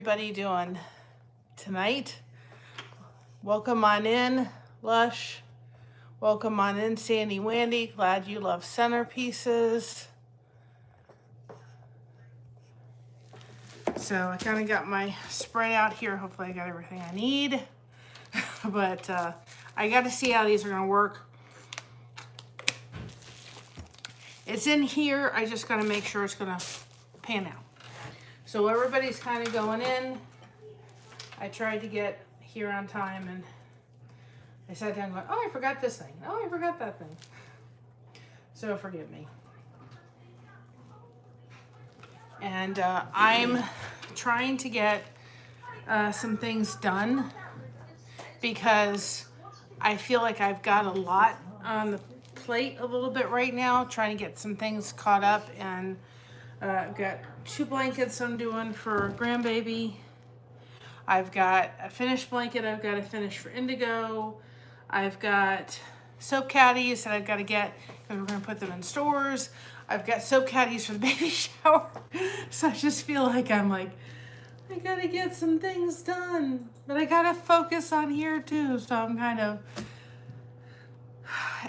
Everybody doing tonight? Welcome on in, Lush. Welcome on in, Sandy Wandy. Glad you love centerpieces. So I kind of got my spread out here. Hopefully I got everything I need. But I got to see how these are going to work. It's in here. I just got to make sure it's going to pan out. So everybody's kind of going in. I tried to get here on time and I sat down going, oh, I forgot this thing. Oh, I forgot that thing. So forgive me. And I'm trying to get some things done because I feel like I've got a lot on the plate a little bit right now, trying to get some things caught up. And I've got 2 blankets I'm doing for grandbaby. I've got a finished blanket I've got to finish for Indigo. I've got soap caddies that I've got to get because we're going to put them in stores. I've got soap caddies for the baby shower. So I just feel like I got to get some things done. But I got to focus on here too. So I'm kind of,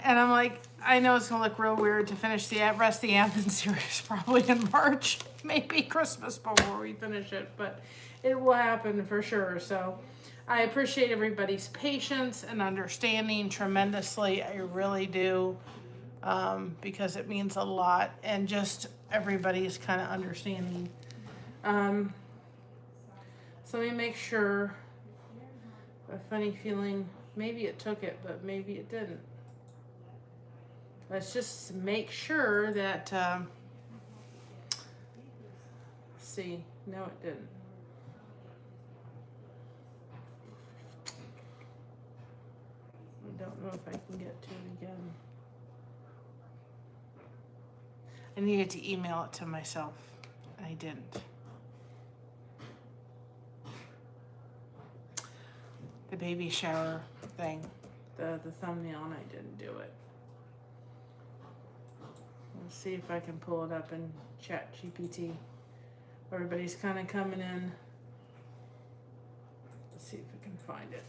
and I'm like, I know it's going to look real weird to finish the rest of the Advent series probably in March. Maybe Christmas before we finish it. But it will happen for sure. So I appreciate everybody's patience and understanding tremendously. I really do, because it means a lot, and just everybody's kind of understanding. So let me make sure. A funny feeling, maybe it took it, but maybe it didn't. Let's just make sure that, see, no it didn't. I don't know if I can get to it again. I needed to email it to myself. I didn't. The baby shower thing, the thumbnail, and I didn't do it. Let's see if I can pull it up in ChatGPT. Everybody's kind of coming in. Let's see if I can find it.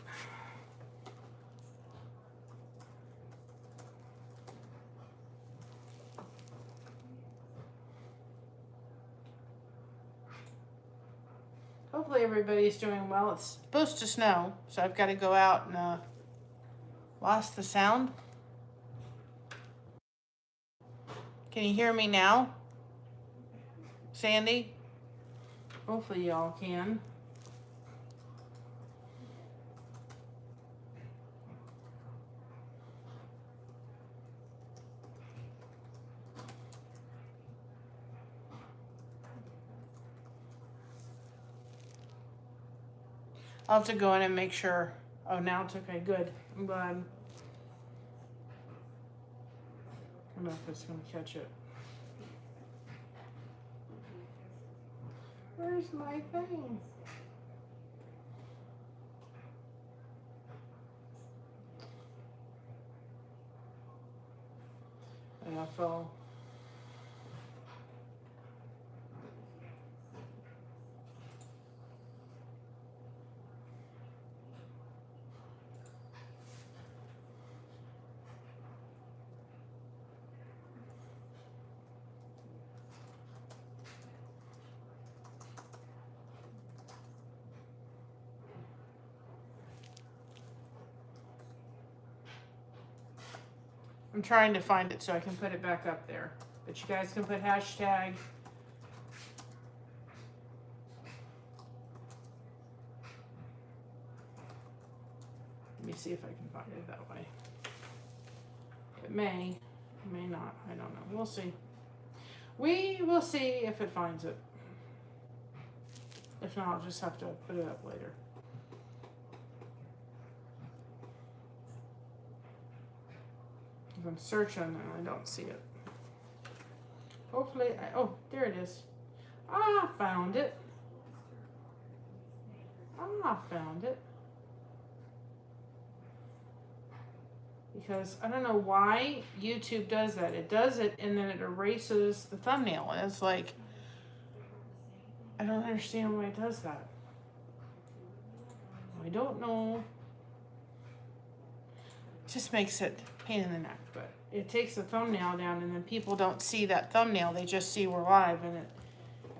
Hopefully everybody's doing well. It's supposed to snow, so I've got to go out and lost the sound. Can you hear me now, Sandy? Hopefully y'all can. I'll have to go in and make sure. Oh, now it's okay. Good. I'm glad. I don't know if it's going to catch it. Where's my thing? And I fell. I'm trying to find it so I can put it back up there. But you guys can put hashtag. Let me see if I can find it that way. It may not. I don't know. We'll see. We will see if it finds it. If not, I'll just have to put it up later. I'm searching and I don't see it. Hopefully, oh, there it is. Ah, found it. Ah, found it. Because I don't know why YouTube does that. It does it and then it erases the thumbnail. And it's like, I don't understand why it does that. I don't know. It just makes it a pain in the neck, but it takes the thumbnail down and then people don't see that thumbnail. They just see we're live, and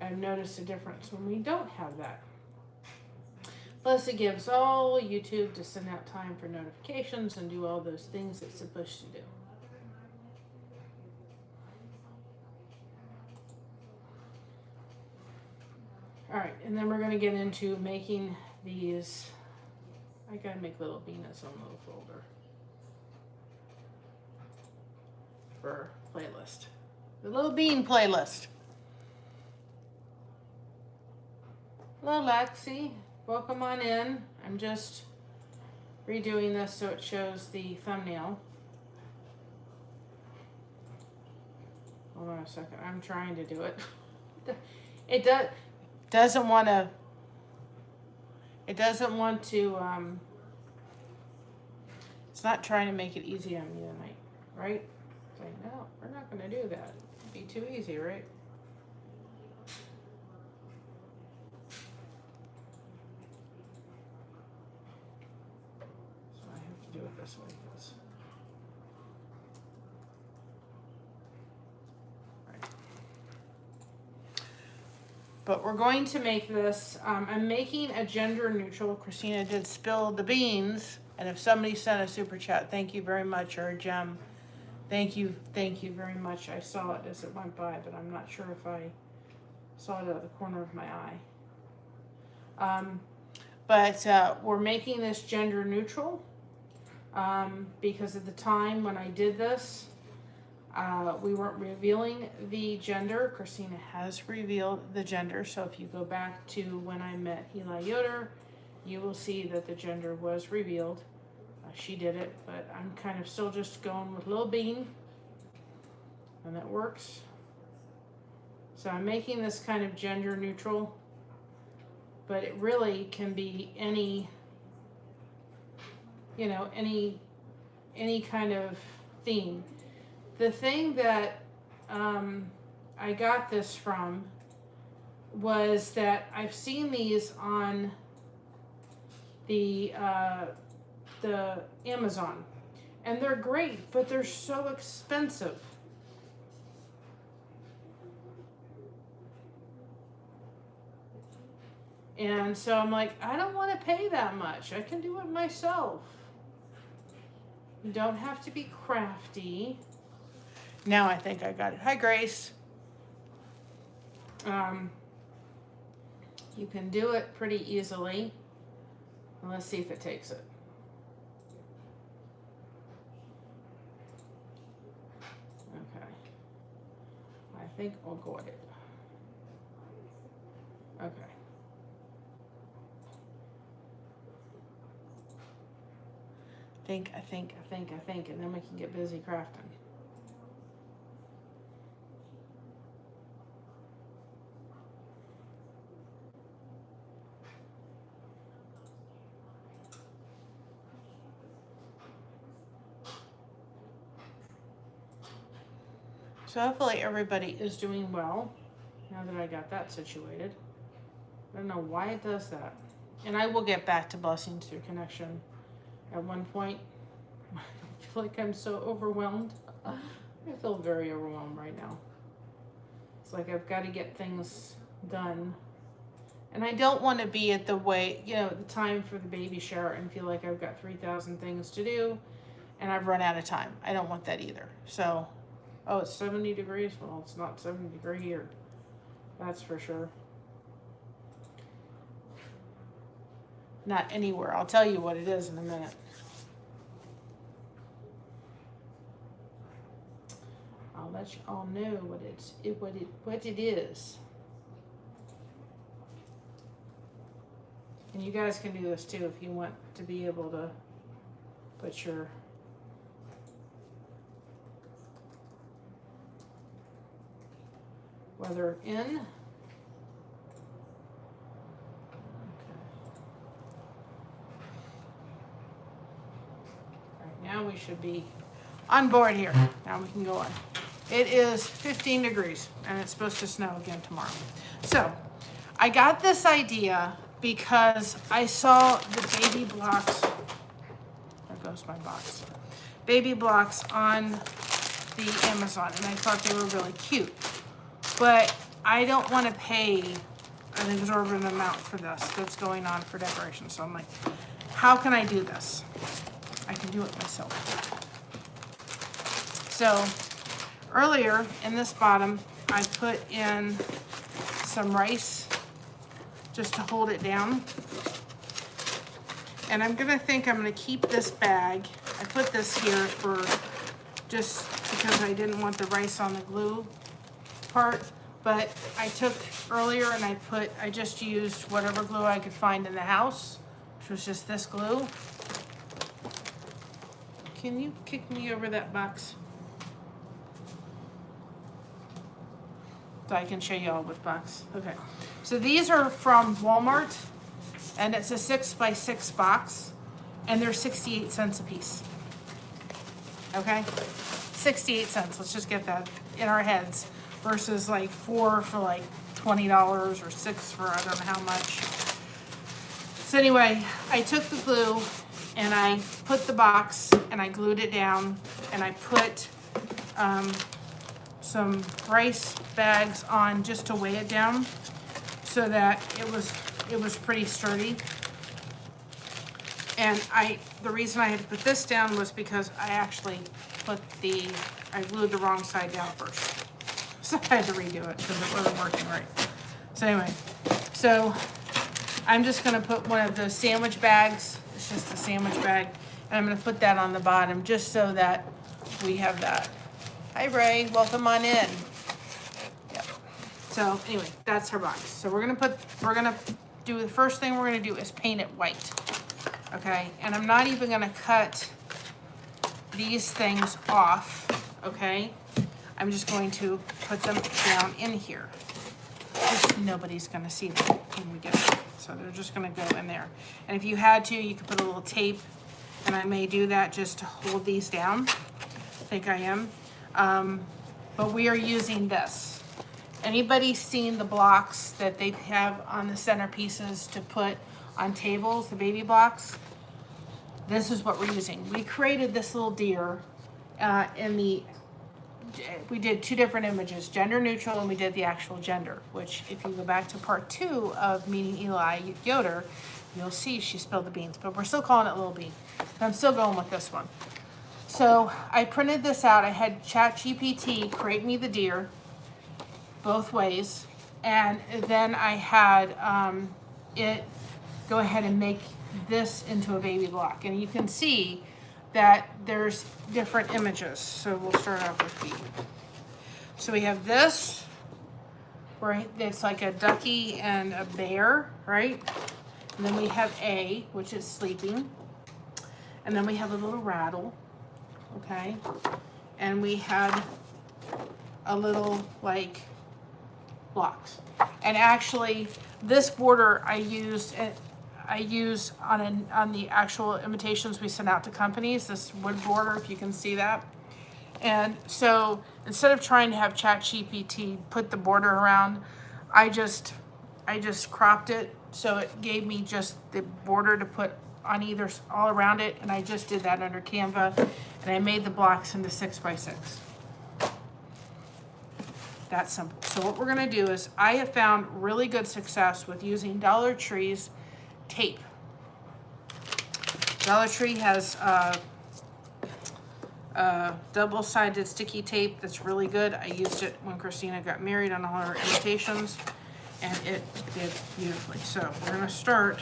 I've noticed a difference when we don't have that. Plus it gives all YouTube to send out time for notifications and do all those things it's supposed to do. All right, and then we're gonna get into making these. I gotta make little Venus on little folder for playlist. The little bean playlist. Hello, Lexi. Welcome on in. I'm just redoing this so it shows the thumbnail. Hold on a second. I'm trying to do it. It doesn't want to. It doesn't want to. It's not trying to make it easy on me tonight, right? It's like, no, we're not going to do that. It'd be too easy, right? Do it this way, please. Right. But we're going to make this, I'm making a gender neutral. Christina did spill the beans, and if somebody sent a super chat, thank you very much, or a gem, thank you very much. I saw it as it went by, but I'm not sure if I saw it out of the corner of my eye. But we're making this gender neutral. Because at the time when I did this, we weren't revealing the gender. Christina has revealed the gender, so if you go back to when I met Eli Yoder, you will see that the gender was revealed. She did it, but I'm kind of still just going with Lil Bean, and that works. So I'm making this kind of gender neutral, but it really can be any, you know, any kind of theme. The thing that I got this from was that I've seen these on the Amazon, and they're great, but they're so expensive. And so I'm like, I don't want to pay that much. I can do it myself. You don't have to be crafty. Now I think I got it. Hi, Grace. You can do it pretty easily. And let's see if it takes it. Okay. I think I'll go at it. Okay. I think, and then we can get busy crafting. So hopefully everybody is doing well now that I got that situated. I don't know why it does that. And I will get back to blessings through connection at one point. I feel like I'm so overwhelmed. I feel very overwhelmed right now. It's like I've got to get things done. And I don't want to be at the time for the baby shower and feel like I've got 3,000 things to do and I've run out of time. I don't want that either. So, oh, it's 70 degrees. Well, it's not 70 degrees here. That's for sure. Not anywhere. I'll tell you what it is in a minute. I'll let you all know what it is. And you guys can do this too if you want to be able to put your weather in. Okay. All right, now we should be on board here. Now we can go on. It is 15 degrees and it's supposed to snow again tomorrow. So I got this idea because I saw the baby blocks, there goes my box, baby blocks on the Amazon, and I thought they were really cute. But I don't want to pay an exorbitant amount for this that's going on for decoration. So I'm like, how can I do this? I can do it myself. So earlier in this bottom, I put in some rice just to hold it down. And I'm gonna keep this bag. I put this here for just because I didn't want the rice on the glue part, but I took earlier and I just used whatever glue I could find in the house, which was just this glue. Can you kick me over that box? So I can show you all what box. Okay. So these are from Walmart, and it's a 6x6 box, and they're 68 cents a piece. Okay? 68 cents. Let's just get that in our heads versus like 4 for like $20 or 6 for I don't know how much. So anyway, I took the glue and I put the box and I glued it down, and I put some rice bags on just to weigh it down so that it was pretty sturdy. And the reason I had to put this down was because I actually I glued the wrong side down first. So I had to redo it because it wasn't working right. So anyway, so I'm just gonna put one of those sandwich bags, it's just a sandwich bag, and I'm gonna put that on the bottom just so that we have that. Hi Ray, welcome on in. Yep. So anyway, that's our box. So the first thing we're gonna do is paint it white. Okay, and I'm not even gonna cut these things off, okay? I'm just going to put them down in here. Just nobody's gonna see them when we get them. So they're just gonna go in there. And if you had to, you could put a little tape, and I may do that just to hold these down. I think I am. But we are using this. Anybody seen the blocks that they have on the centerpieces to put on tables, the baby blocks? This is what we're using. We created this little deer we did 2 different images, gender neutral, and we did the actual gender, which if you go back to part 2 of meeting Eli Yoder, you'll see she spilled the beans, but we're still calling it Little Bee. I'm still going with this one. So I printed this out. I had ChatGPT create me the deer both ways, and then I had it go ahead and make this into a baby block. And you can see that there's different images. So we'll start off with B. So we have this, where it's like a ducky and a bear, right? And then we have A, which is sleeping. And then we have a little rattle, okay? And we had a little, like, blocks. And actually, this border I use on the actual invitations we send out to companies, this wood border, if you can see that. And so instead of trying to have ChatGPT put the border around, I just cropped it so it gave me just the border to put on all around it, and I just did that under Canva, and I made the blocks into 6x6. That simple. So what we're gonna do is, I have found really good success with using Dollar Tree's tape. Dollar Tree has double-sided sticky tape that's really good. I used it when Christina got married on all her invitations, and it did beautifully. So we're gonna start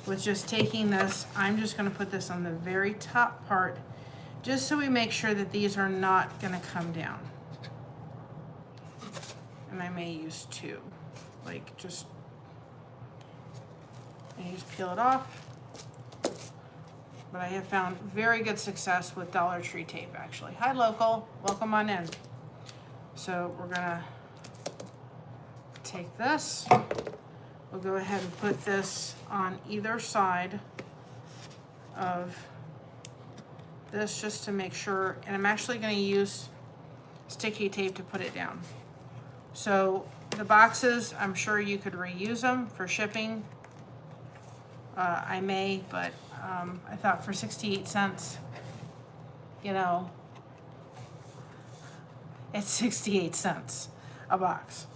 with just taking this. I'm just gonna put this on the very top part, just so we make sure that these are not gonna come down. And I may use 2, like just peel it off. But I have found very good success with Dollar Tree tape, actually. Hi, local. Welcome on in. So we're gonna take this. We'll go ahead and put this on either side of this just to make sure. And I'm actually gonna use sticky tape to put it down. So the boxes, I'm sure you could reuse them for shipping. I may, but I thought for 68 cents, you know, it's 68 cents a box.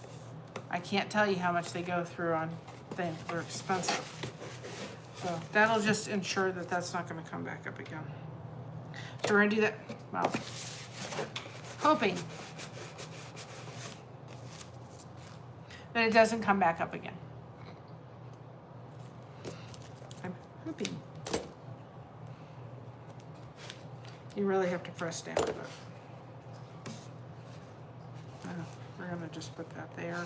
I can't tell you how much they go through on things. They're expensive. So that'll just ensure that that's not going to come back up again. So we're going to do that, well, hoping that it doesn't come back up again. I'm hoping. You really have to press down, but we're going to just put that there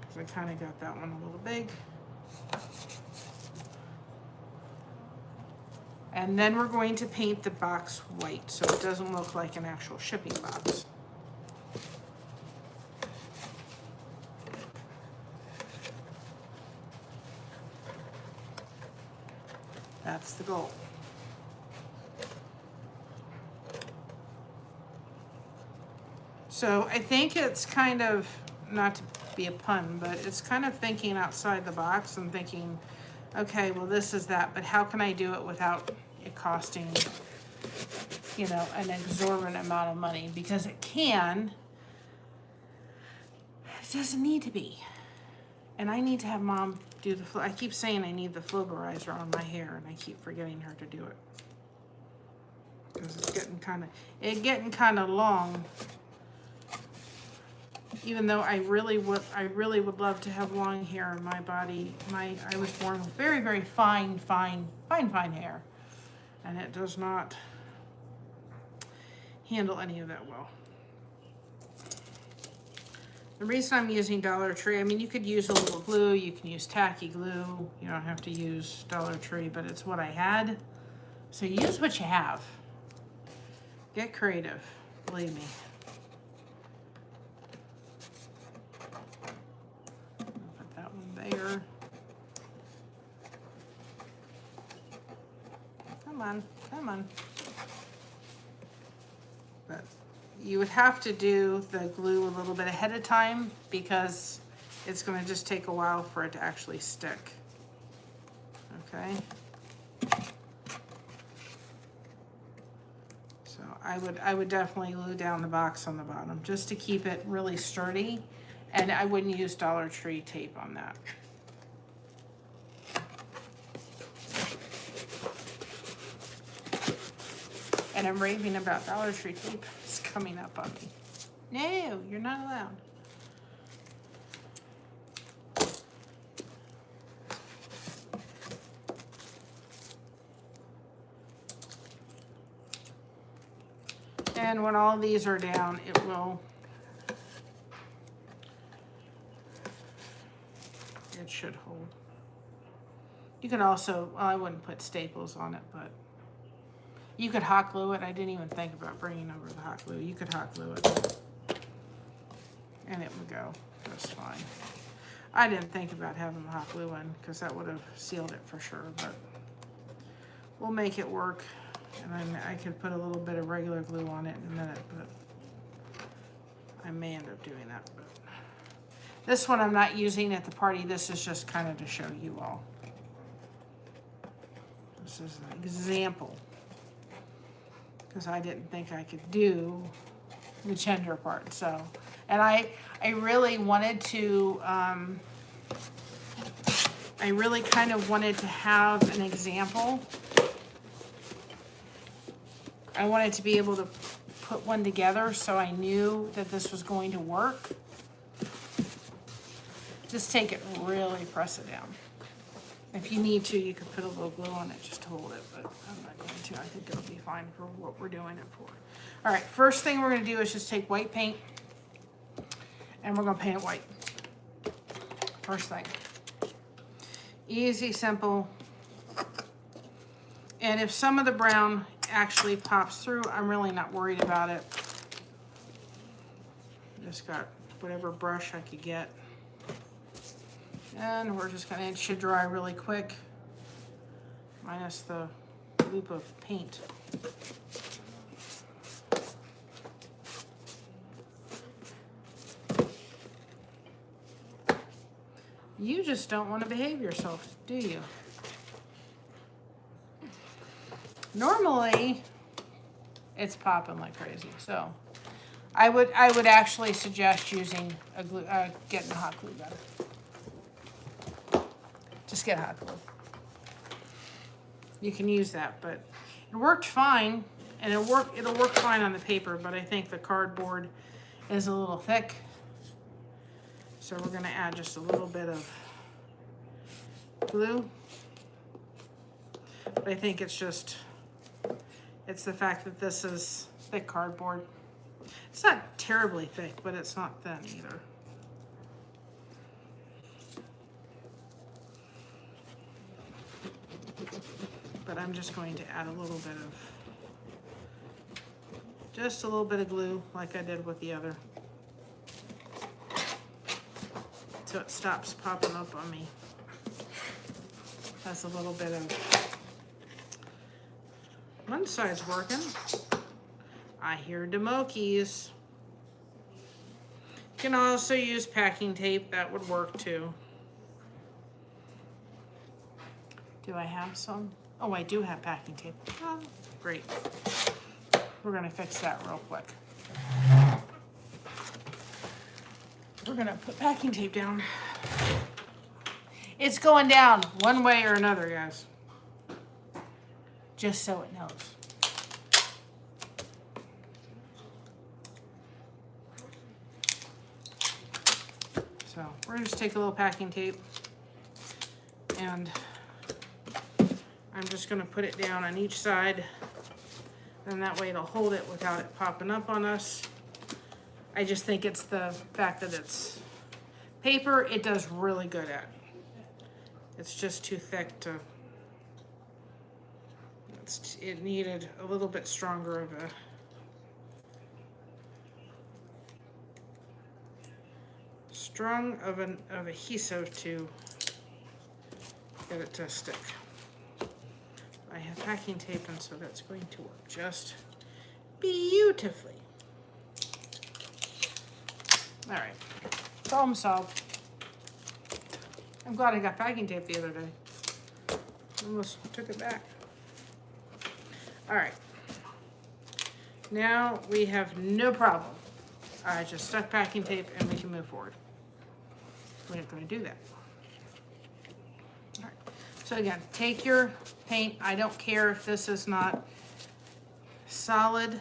because I kind of got that one a little big. And then we're going to paint the box white so it doesn't look like an actual shipping box. That's the goal. So I think it's kind of, not to be a pun, but it's kind of thinking outside the box and thinking, okay, well this is that, but how can I do it without it costing, you know, an exorbitant amount of money? Because it can, it doesn't need to be. And I need to have Mom do the flow. I keep saying I need the flowberizer on my hair, and I keep forgetting her to do it. Because it's getting kind of long. Even though I really would love to have long hair in my body. I was born with very, very fine hair. And it does not handle any of that well. The reason I'm using Dollar Tree, I mean, you could use a little glue, you can use tacky glue, you don't have to use Dollar Tree, but it's what I had. So use what you have. Get creative, believe me. Put that one there. Come on, come on. But you would have to do the glue a little bit ahead of time because it's going to just take a while for it to actually stick. Okay. So I would definitely glue down the box on the bottom just to keep it really sturdy, and I wouldn't use Dollar Tree tape on that. And I'm raving about Dollar Tree tape. It's coming up on me. No, you're not allowed. And when all these are down, it should hold. You could also, well, I wouldn't put staples on it, but you could hot glue it. I didn't even think about bringing over the hot glue. You could hot glue it and it would go just fine. I didn't think about having the hot glue in because that would have sealed it for sure, but we'll make it work. And then I could put a little bit of regular glue on it in a minute, but I may end up doing that. But this one I'm not using at the party. This is just kind of to show you all. This is an example, because I didn't think I could do the gender part. So, and I really wanted to, I really kind of wanted to have an example. I wanted to be able to put one together so I knew that this was going to work. Just take it, really press it down. If you need to, you could put a little glue on it just to hold it, but I'm not going to. I think it'll be fine for what we're doing it for. All right, first thing we're going to do is just take white paint, and we're going to paint it white. First thing. Easy, simple. And if some of the brown actually pops through, I'm really not worried about it. Just got whatever brush I could get. And we're just gonna, it should dry really quick, minus the loop of paint. You just don't want to behave yourself, do you? Normally, it's popping like crazy. So I would actually suggest using a glue, getting a hot glue gun. Just get hot glue. You can use that, but it worked fine, and it'll work fine on the paper, but I think the cardboard is a little thick. So we're gonna add just a little bit of glue. But I think it's the fact that this is thick cardboard. It's not terribly thick, but it's not thin either. But I'm just going to add just a little bit of glue like I did with the other. So it stops popping up on me. That's a little bit of, one side's working. I hear demokies. You can also use packing tape, that would work too. Do I have some? Oh, I do have packing tape. Oh, great. We're gonna fix that real quick. We're gonna put packing tape down. It's going down one way or another, guys. Just so it knows. So we're gonna just take a little packing tape and I'm just gonna put it down on each side, and that way it'll hold it without it popping up on us. I just think it's the fact that it's paper, it does really good at. It's just too thick to, it needed a little bit stronger of an adhesive to get it to stick. I have packing tape, and so that's going to work just beautifully. All right, problem solved. I'm glad I got packing tape the other day. Almost took it back. All right, now we have no problem. I just stuck packing tape and we can move forward. We're not going to do that. All right, so again, take your paint. I don't care if this is not solid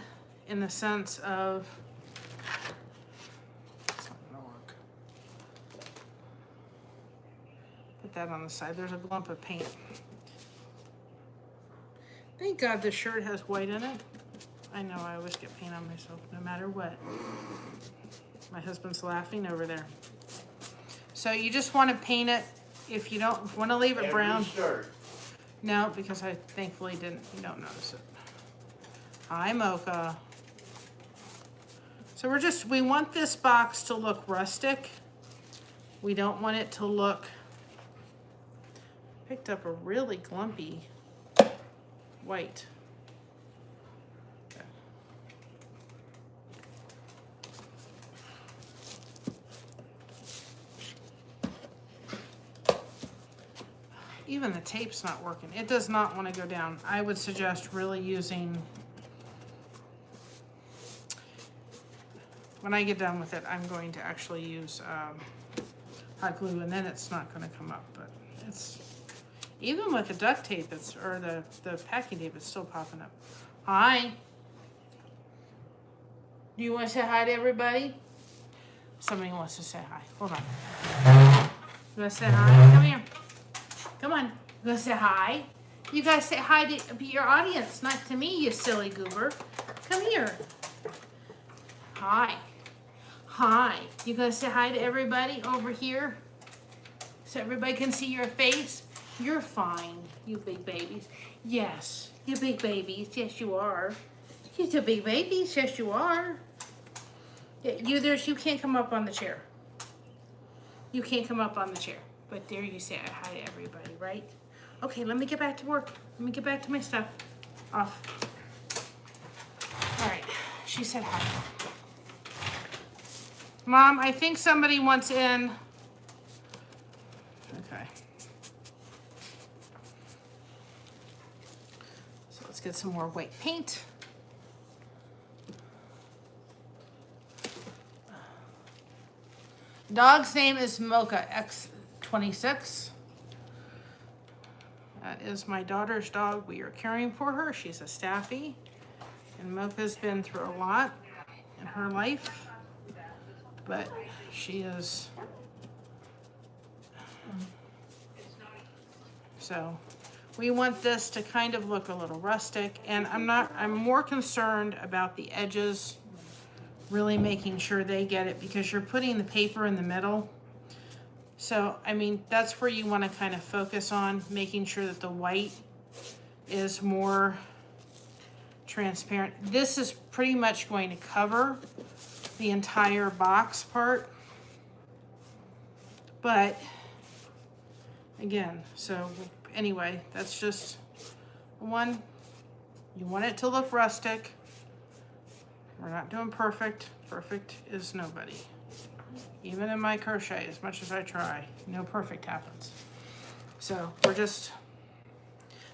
in the sense of, it's not going to work. Put that on the side. There's a lump of paint. Thank God this shirt has white in it. I know I always get paint on myself no matter what. My husband's laughing over there. So you just want to paint it. If you don't want to leave it brown. Shirt. No, because I thankfully didn't. You don't notice it. Hi, Mocha. So we want this box to look rustic. We don't want it to look. Picked up a really glumpy white. Okay. Even the tape's not working. It does not want to go down. I would suggest really using, when I get done with it, I'm going to actually use hot glue, and then it's not going to come up. But it's, even with the duct tape, or the packing tape, it's still popping up. Hi. Do you want to say hi to everybody? Somebody wants to say hi. Hold on. You want to say hi? Come here. Come on. You want to say hi? You guys say hi to your audience, not to me, you silly goober. Come here. Hi. Hi. You going to say hi to everybody over here? So everybody can see your face? You're fine, you big babies. Yes, you big babies. Yes, you are. You're the big babies. Yes, you are. You can't come up on the chair. You can't come up on the chair. But there you say hi to everybody, right? Okay, let me get back to work. Let me get back to my stuff. Off. All right, she said hi. Mom, I think somebody wants in. Okay. So Let's get some more white paint. Dog's name is Mocha X26. That is my daughter's dog. We are caring for her. She's a Staffy. And Mocha's been through a lot in her life. But she is... So we want this to kind of look a little rustic. And I'm more concerned about the edges, really making sure they get it, because you're putting the paper in the middle. So, I mean, that's where you want to kind of focus on, making sure that the white is more transparent. This is pretty much going to cover the entire box part. But, again, so anyway, that's just one. You want it to look rustic. We're not doing perfect. Perfect is nobody. Even in my crochet, as much as I try, no perfect happens. So we're just,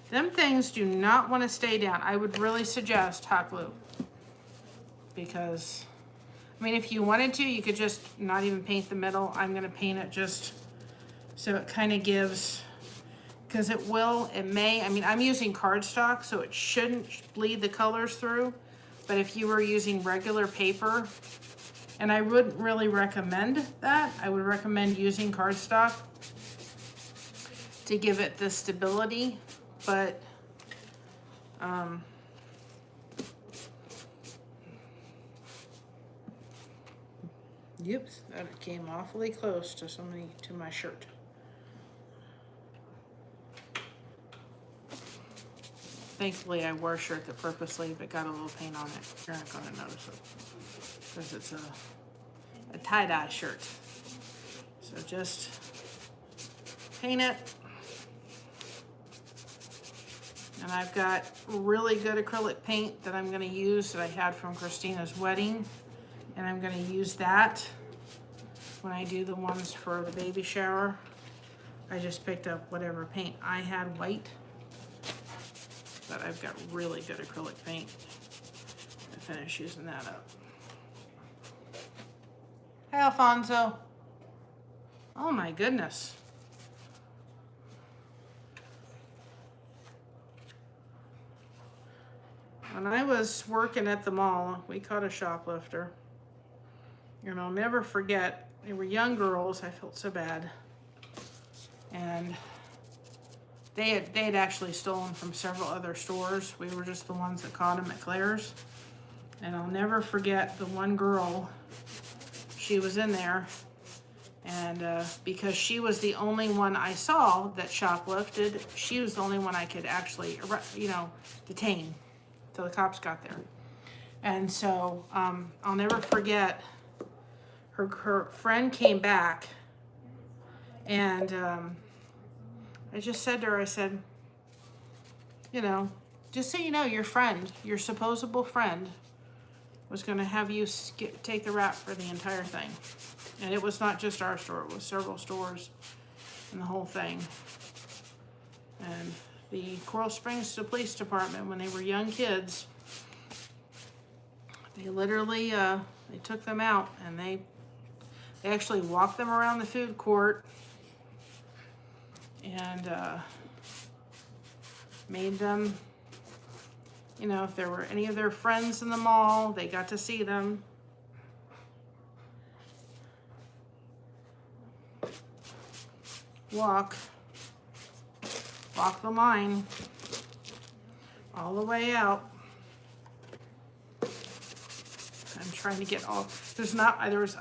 them things do not want to stay down. I would really suggest hot glue, because, I mean, if you wanted to, you could just not even paint the middle. I'm going to paint it just so it kind of gives, because it may, I mean, I'm using cardstock, so it shouldn't bleed the colors through. But if you were using regular paper, and I wouldn't really recommend that, I would recommend using cardstock to give it the stability, but that came awfully close to my shirt. Thankfully, I wore a shirt that purposely, but got a little paint on it. You're not going to notice it, because it's a tie-dye shirt. So just paint it. And I've got really good acrylic paint that I'm going to use that I had from Christina's wedding. And I'm going to use that when I do the ones for the baby shower. I just picked up whatever paint I had, white. But I've got really good acrylic paint. I finish using that up. Hey, Alfonso. Oh my goodness. When I was working at the mall, we caught a shoplifter. And I'll never forget, they were young girls. I felt so bad. And they had actually stolen from several other stores. We were just the ones that caught them at Claire's. And I'll never forget the one girl, she was in there, and because she was the only one I saw that shoplifted, she was the only one I could actually, detain till the cops got there. And so I'll never forget, her friend came back, and I just said to her, I said, just so you know, your friend, your supposable friend, was going to have you take the rap for the entire thing. And it was not just our store, it was several stores and the whole thing. And the Coral Springs Police Department, when they were young kids, they literally, they took them out, and they actually walked them around the food court and made them, if there were any of their friends in the mall, they got to see them. Walk the line all the way out. I'm trying to get all, I thought there was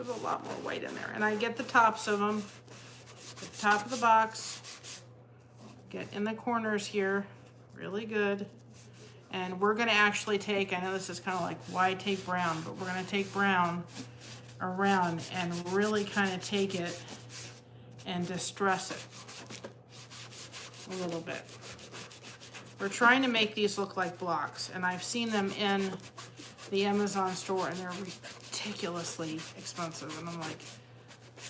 a lot more white in there. And I get the tops of them, at the top of the box, get in the corners here, really good. And we're gonna actually take, I know this is kind of like, why take brown, but we're gonna take brown around and really kind of take it and distress it a little bit. We're trying to make these look like blocks, and I've seen them in the Amazon store, and they're ridiculously expensive. And I'm like,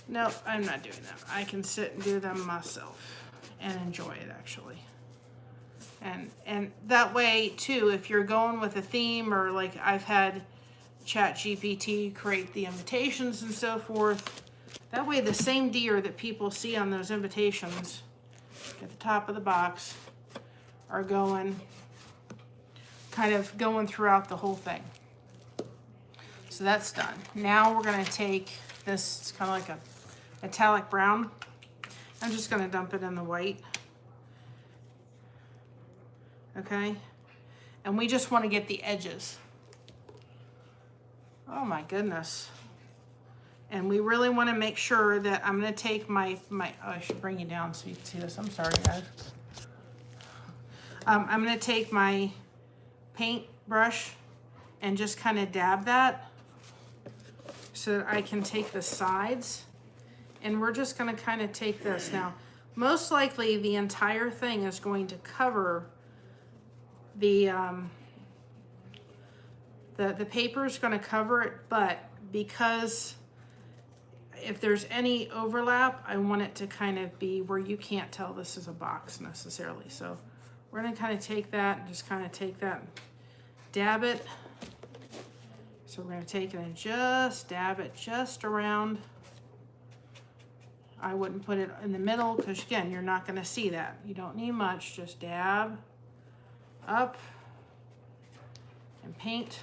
nope, I'm not doing that. I can sit and do them myself and enjoy it, actually. And that way too, if you're going with a theme, or like I've had ChatGPT create the invitations and so forth, that way the same deer that people see on those invitations at the top of the box are going, kind of going throughout the whole thing. So that's done. Now we're gonna take this, it's kind of like a metallic brown. I'm just gonna dump it in the white. Okay, and we just want to get the edges. Oh my goodness. And we really want to make sure that I'm going to take my oh, I should bring you down so you can see this. I'm sorry, guys. I'm going to take my paint brush and just kind of dab that so that I can take the sides. And we're just going to kind of take this. Now, most likely the entire thing is going to cover the paper is going to cover it, but because if there's any overlap, I want it to kind of be where you can't tell this is a box necessarily. So we're going to kind of take that and just kind of take that and dab it. So we're going to take it and just dab it just around. I wouldn't put it in the middle because again, you're not going to see that. You don't need much, just dab up and paint.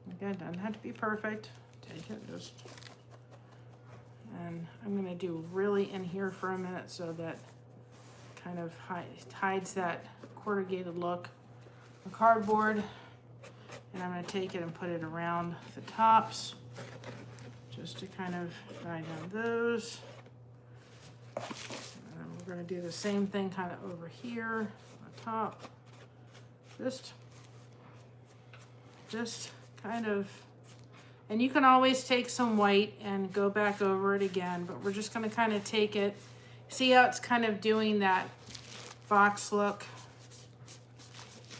Again, doesn't have to be perfect. Take it just, and I'm going to do really in here for a minute so that kind of hides that corrugated look of cardboard. And I'm going to take it and put it around the tops just to kind of guide down those. And we're going to do the same thing kind of over here on the top. Just kind of, and you can always take some white and go back over it again, but we're just going to kind of take it. See how it's kind of doing that box look?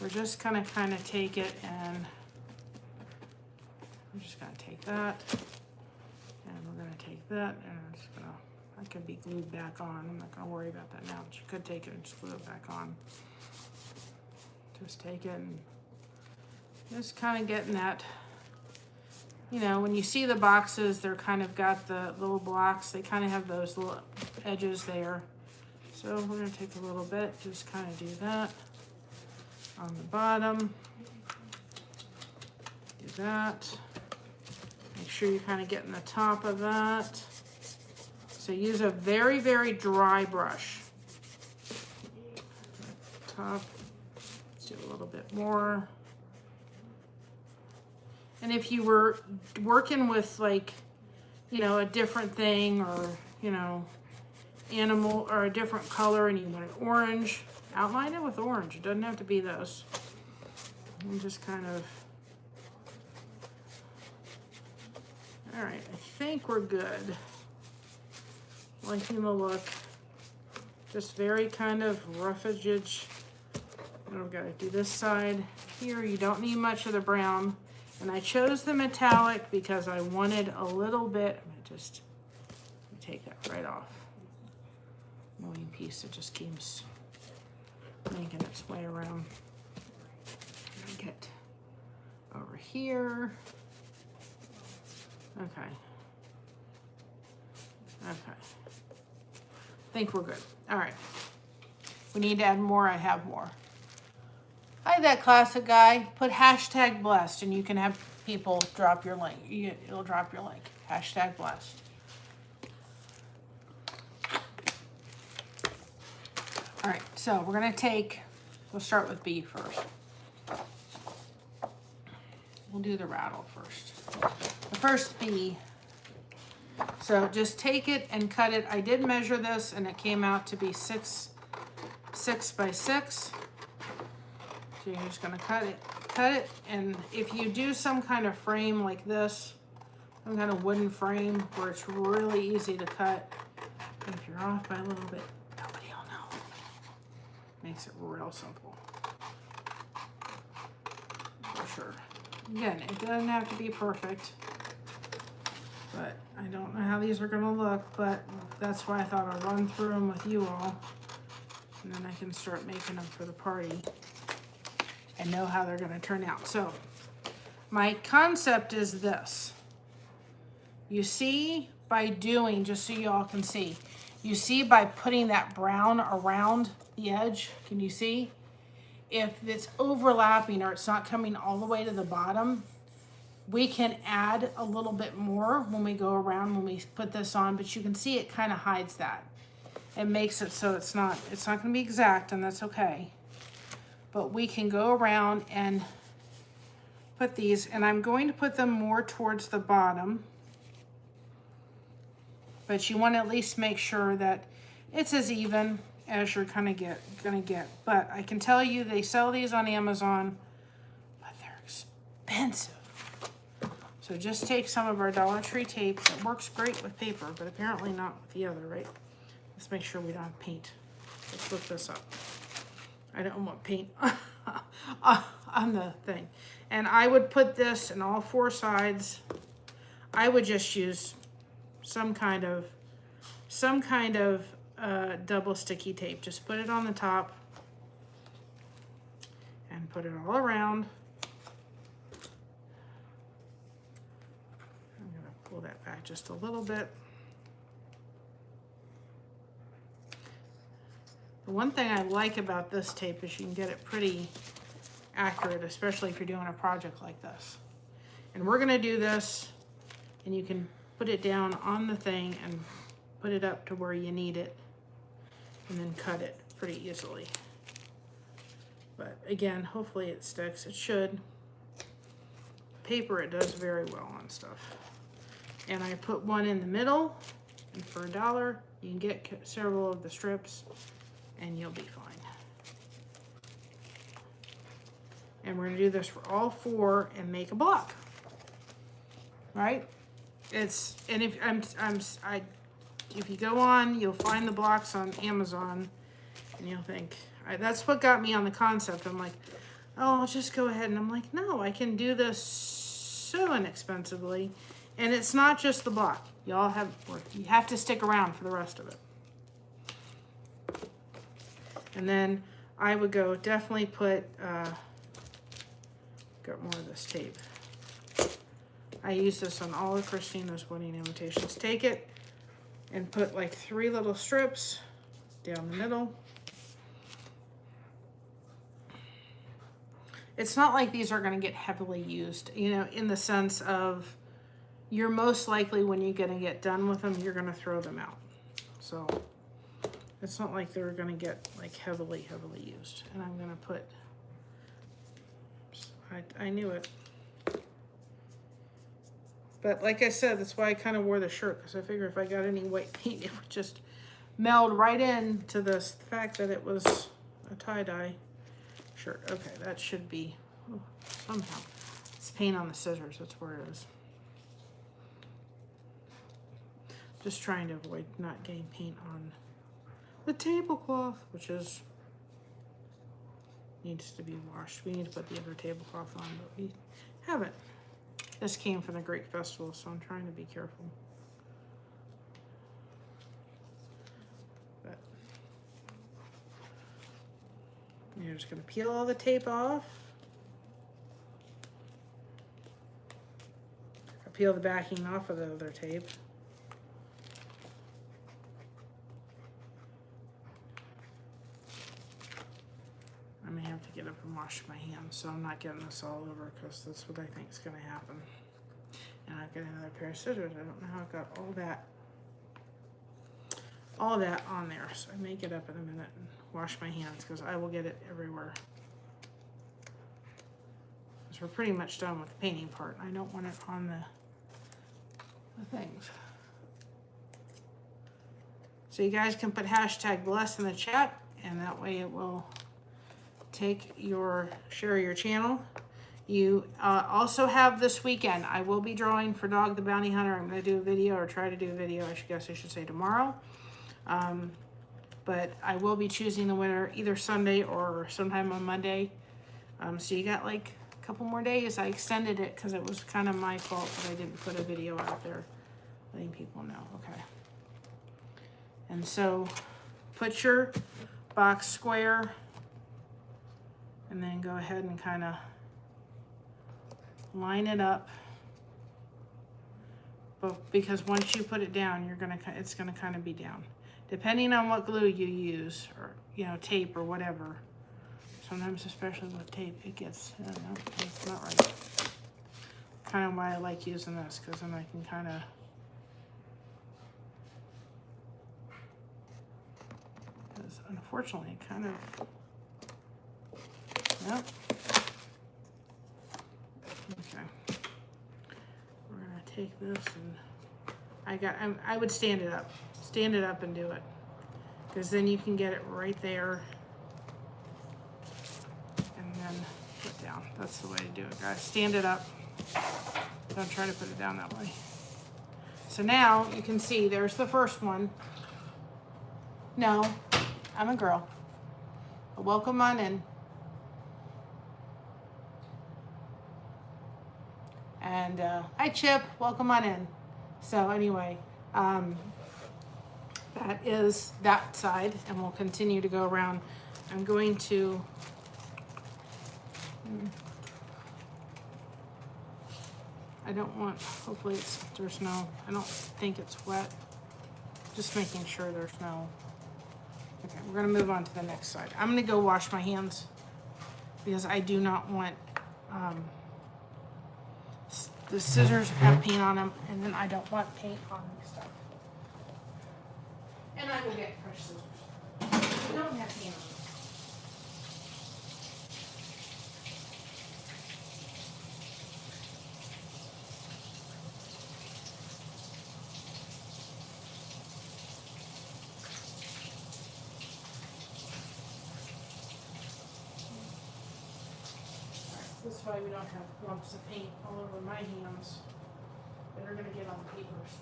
We're just going to kind of take it, and I'm just going to take that, and we're going to take that, and I'm just going to, that can be glued back on. I'm not going to worry about that now, but you could take it and just glue it back on. Just take it and just kind of getting that, you know, when you see the boxes, they're kind of got the little blocks. They kind of have those little edges there. So we're going to take a little bit, just kind of do that on the bottom. Do that. Make sure you're kind of getting the top of that. So use a very, very dry brush. Top. Let's do a little bit more. And if you were working with, like, you know, a different thing, or, you know, animal, or a different color, and you want it orange, outline it with orange. It doesn't have to be those. And just kind of, all right, I think we're good. Liking the look. Just very kind of rough edge. And we've got to do this side here. You don't need much of the brown. And I chose the metallic because I wanted a little bit. I'm gonna just take that right off. Annoying piece that just keeps making its way around. Get over here. Okay. Okay. I think we're good. All right. We need to add more. I have more. Hi, that classic guy. Put hashtag blessed, and you can have people drop your link. It'll drop your link. Hashtag blessed. All right, so we're gonna take, we'll start with B first. We'll do the rattle first. The first B. So just take it and cut it. I did measure this, and it came out to be 6 by 6. So you're just gonna cut it, and if you do some kind of frame like this, some kind of wooden frame where it's really easy to cut, if you're off by a little bit, nobody will know. Makes it real simple. For sure. Again, it doesn't have to be perfect. But I don't know how these are gonna look, but that's why I thought I'd run through them with you all. And then I can start making them for the party and know how they're gonna turn out. So my concept is this. You see, by doing, just so you all can see, you see by putting that brown around the edge, can you see? If it's overlapping or it's not coming all the way to the bottom, we can add a little bit more when we go around, when we put this on, but you can see it kind of hides that. It makes it so it's not gonna be exact, and that's okay. But we can go around and put these, and I'm going to put them more towards the bottom, but you want to at least make sure that it's as even as you're gonna get. But I can tell you they sell these on Amazon, but they're expensive. So just take some of our Dollar Tree tape. It works great with paper, but apparently not with the other, right? Let's make sure we don't have paint. Let's flip this up. I don't want paint on the thing. And I would put this in all four sides. I would just use some kind of double sticky tape. Just put it on the top and put it all around. I'm gonna pull that back just a little bit. The one thing I like about this tape is you can get it pretty accurate, especially if you're doing a project like this. And we're gonna do this, and you can put it down on the thing and put it up to where you need it, and then cut it pretty easily. But again, hopefully it sticks. It should. Paper, it does very well on stuff. And I put one in the middle, and for $1, you can get several of the strips, and you'll be fine. And we're gonna do this for all four and make a block, right? If you go on, you'll find the blocks on Amazon, and you'll think, that's what got me on the concept. I'm like, oh, I'll just go ahead, and I'm like, no, I can do this so inexpensively, and it's not just the block. You have to stick around for the rest of it. And then I would go definitely put, got more of this tape. I use this on all of Christina's wedding invitations. Take it and put like 3 little strips down the middle. It's not like these are going to get heavily used, you know, in the sense of you're most likely, when you're going to get done with them, you're going to throw them out. So it's not like they're going to get like heavily used. And I'm going to put, I knew it. But like I said, that's why I kind of wore the shirt, because I figure if I got any white paint, it would just meld right into this fact that it was a tie-dye shirt. Okay, that should be, somehow. It's paint on the scissors, that's where it is. Just trying to avoid not getting paint on the tablecloth, which needs to be washed. We need to put the other tablecloth on, but we haven't. This came from the Greek Festival, so I'm trying to be careful. But you're just gonna peel all the tape off. I peel the backing off of the other tape. I may have to get up and wash my hands, so I'm not getting this all over, because that's what I think is going to happen. And I've got another pair of scissors. I don't know how I got all that on there, so I may get up in a minute and wash my hands, because I will get it everywhere. Because we're pretty much done with the painting part. I don't want it on the things. So you guys can put #bless in the chat, and that way it will share your channel. You also have this weekend, I will be drawing for Dog the Bounty Hunter. I'm going to do a video, or try to do a video, I should say tomorrow. But I will be choosing the winner either Sunday or sometime on Monday. So you got like a couple more days. I extended it because it was kind of my fault that I didn't put a video out there. letting people know, okay. And so put your box square and then go ahead and kind of line it up. But because once you put it down, it's gonna kind of be down. Depending on what glue you use, or tape or whatever. Sometimes, especially with tape, it gets, I don't know, it's not right. Kind of why I like using this, because then I can kind of, because unfortunately, it kind of, yep. Okay. We're gonna take this and I would stand it up and do it, because then you can get it right there. Put down. That's the way to do it, guys. Stand it up. Don't try to put it down that way. So now you can see there's the first one. No, I'm a girl. Welcome on in. And hi Chip, welcome on in. So anyway, that is that side, and we'll continue to go around. I'm going to I don't want, hopefully I don't think it's wet. Just making sure there's no, okay, we're gonna move on to the next side. I'm gonna go wash my hands because I do not want, the scissors have paint on them, and then I don't want paint on the stuff. And I will get fresh scissors. We don't have paint on them. This way we don't have lumps of paint all over my hands that are going to get on the papers.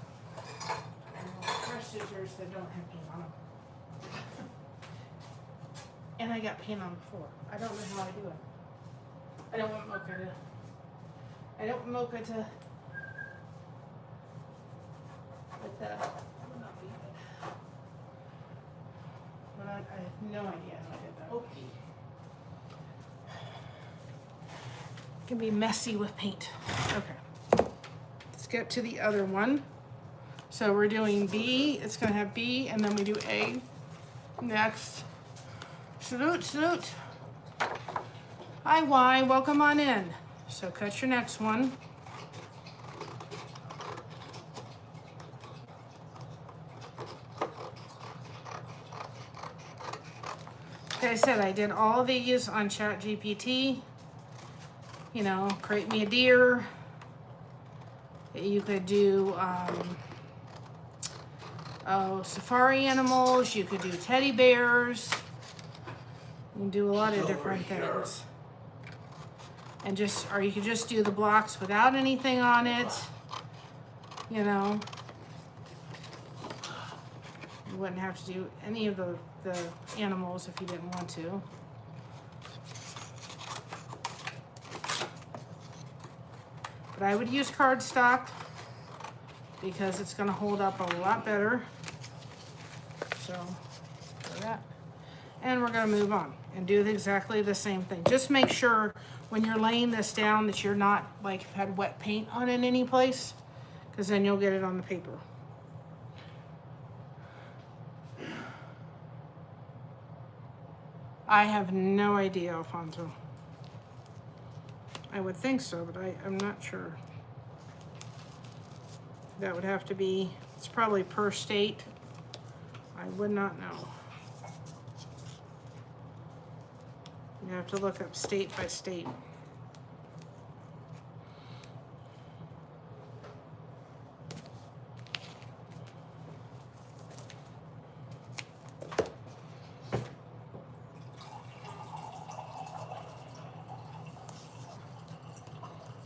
And fresh scissors that don't have paint on them. And I got paint on before. I don't know how I do it. I don't want Mocha to like that. That would not be good. But I have no idea how I did that. Okay. Can be messy with paint. Okay, let's get to the other one. So we're doing B, it's gonna have B, and then we do A next. Salute, salute. Hi Y, welcome on in. So cut your next one. Like I said, I did all these on ChatGPT. Create me a deer. You could do safari animals. You could do teddy bears. You can do a lot of different things. And or you could just do the blocks without anything on it. You wouldn't have to do any of the animals if you didn't want to. But I would use cardstock because it's going to hold up a lot better. So, for that. And we're going to move on and do exactly the same thing. Just make sure when you're laying this down that you're not had wet paint on it any place, because then you'll get it on the paper. I have no idea, Alfonso. I would think so, but I'm not sure. That would have to be, it's probably per state. I would not know. You have to look up state by state.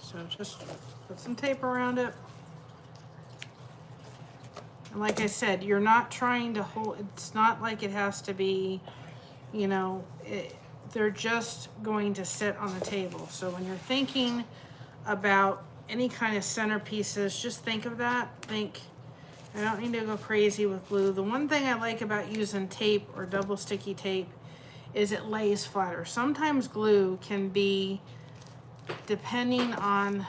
So just put some tape around it. And like I said, you're not trying to hold, it's not like it has to be, they're just going to sit on the table. So when you're thinking about any kind of centerpieces, just think of that. Think, I don't need to go crazy with glue. The one thing I like about using tape or double sticky tape is it lays flatter. Sometimes glue can be, depending on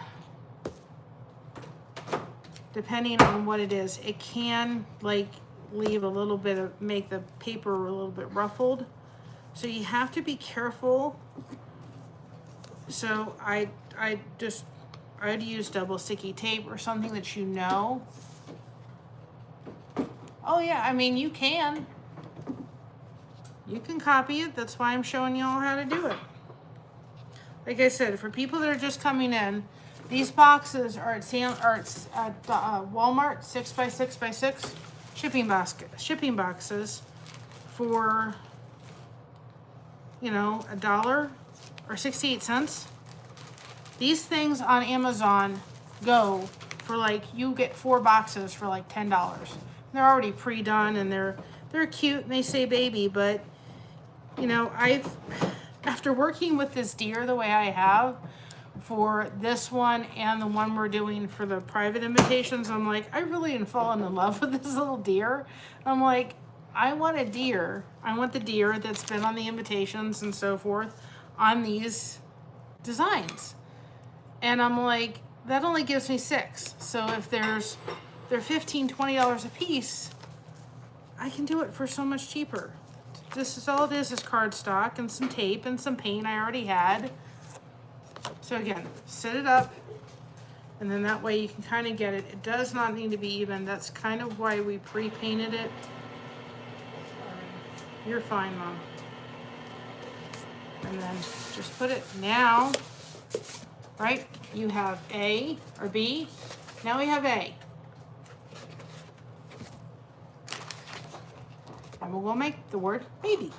what it is, it can like leave a little bit of, make the paper a little bit ruffled. So you have to be careful. So I'd use double sticky tape or something that you know. Oh yeah, I mean, you can copy it. That's why I'm showing you all how to do it. Like I said, for people that are just coming in, these boxes are at Walmart, 6x6x6 shipping boxes for, you know, $1 or 68 cents. These things on Amazon go for like, you get 4 boxes for like $10. They're already pre-done and they're cute and they say baby, but you know, after working with this deer the way I have for this one and the one we're doing for the private invitations, I'm like, I really am falling in love with this little deer. I'm like, I want a deer. I want the deer that's been on the invitations and so forth on these designs. And I'm like, that only gives me 6. So if they're $15, $20 a piece, I can do it for so much cheaper. This is all it is cardstock and some tape and some paint I already had. So again, set it up, and then that way you can kind of get it. It does not need to be even. That's kind of why we pre-painted it. You're fine, Mom. And then just put it now, right? You have A or B. Now we have A. And we'll go make the word baby.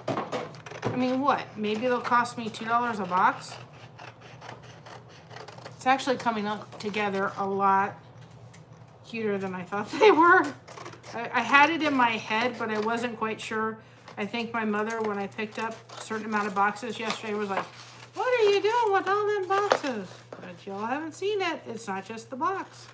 I mean, what? Maybe it'll cost me $2 a box. It's actually coming up together a lot cuter than I thought they were. I had it in my head, but I wasn't quite sure. I think my mother, when I picked up a certain amount of boxes yesterday, was like, what are you doing with all them boxes? But y'all haven't seen it. It's not just the box.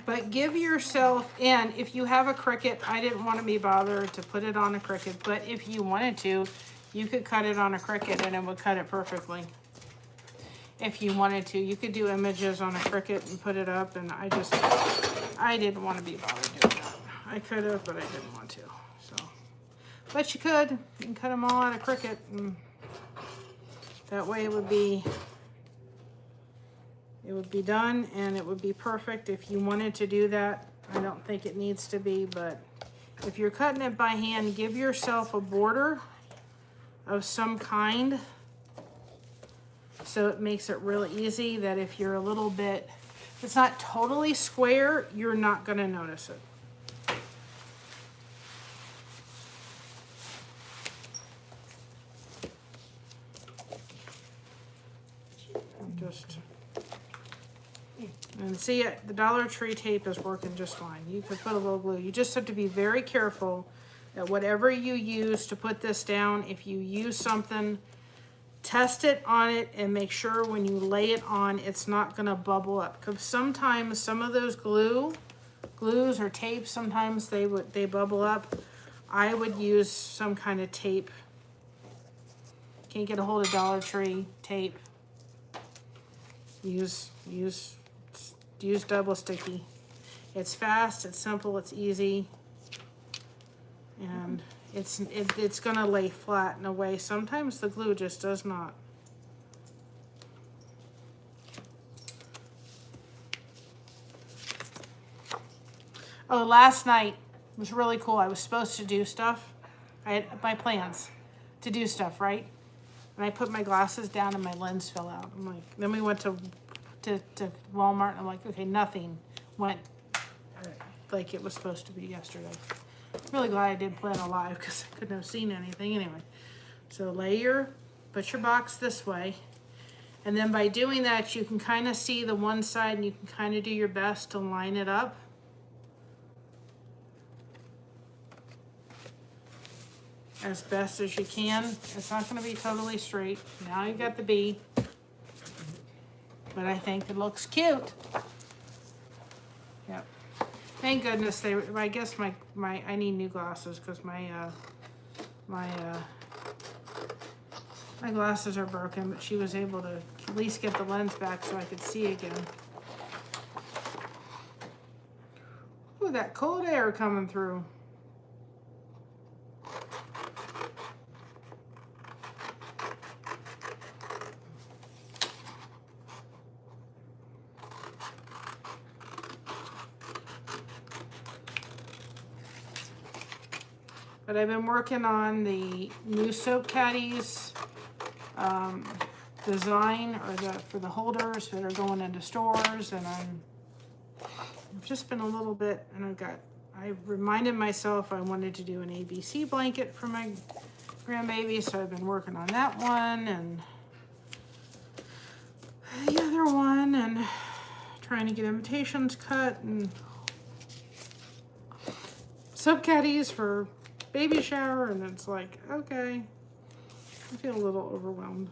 But give yourself, and if you have a Cricut, I didn't want to be bothered to put it on a Cricut, but if you wanted to, you could cut it on a Cricut and it would cut it perfectly. If you wanted to, you could do images on a Cricut and put it up, and I didn't want to be bothered doing that. I could have, but I didn't want to. So, but you could. You can cut them all on a Cricut, and that way it would be done and it would be perfect if you wanted to do that. I don't think it needs to be, but if you're cutting it by hand, give yourself a border of some kind so it makes it really easy that if you're a little bit, if it's not totally square, you're not going to notice it. And see, the Dollar Tree tape is working just fine. You could put a little glue. You just have to be very careful that whatever you use to put this down, if you use something, test it on it and make sure when you lay it on, it's not going to bubble up. Because sometimes some of those glues or tapes, sometimes they bubble up. I would use some kind of tape. Can't get a hold of Dollar Tree tape. Use double sticky. It's fast, it's simple, it's easy, and it's gonna lay flat in a way. Sometimes the glue just does not. Oh, last night was really cool. I was supposed to do stuff. I had my plans to do stuff, right? And I put my glasses down and my lens fell out. I'm like, then we went to Walmart, and I'm like, okay, nothing went like it was supposed to be yesterday. I'm really glad I didn't plan a live because I couldn't have seen anything anyway. So put your box this way, and then by doing that, you can kind of see the one side, and you can kind of do your best to line it up. as best as you can. It's not going to be totally straight. Now you got the B, but I think it looks cute. Yep. Thank goodness they. I guess my I need new glasses because my glasses are broken. But she was able to at least get the lens back so I could see again. Ooh, that cold air coming through. But I've been working on the new soap caddies design, or for the holders that are going into stores, and I've just been a little bit, and I reminded myself I wanted to do an ABC blanket for my grandbaby, so I've been working on that one and the other one, and trying to get invitations cut, and soap caddies for baby shower, and it's like, okay, I feel a little overwhelmed.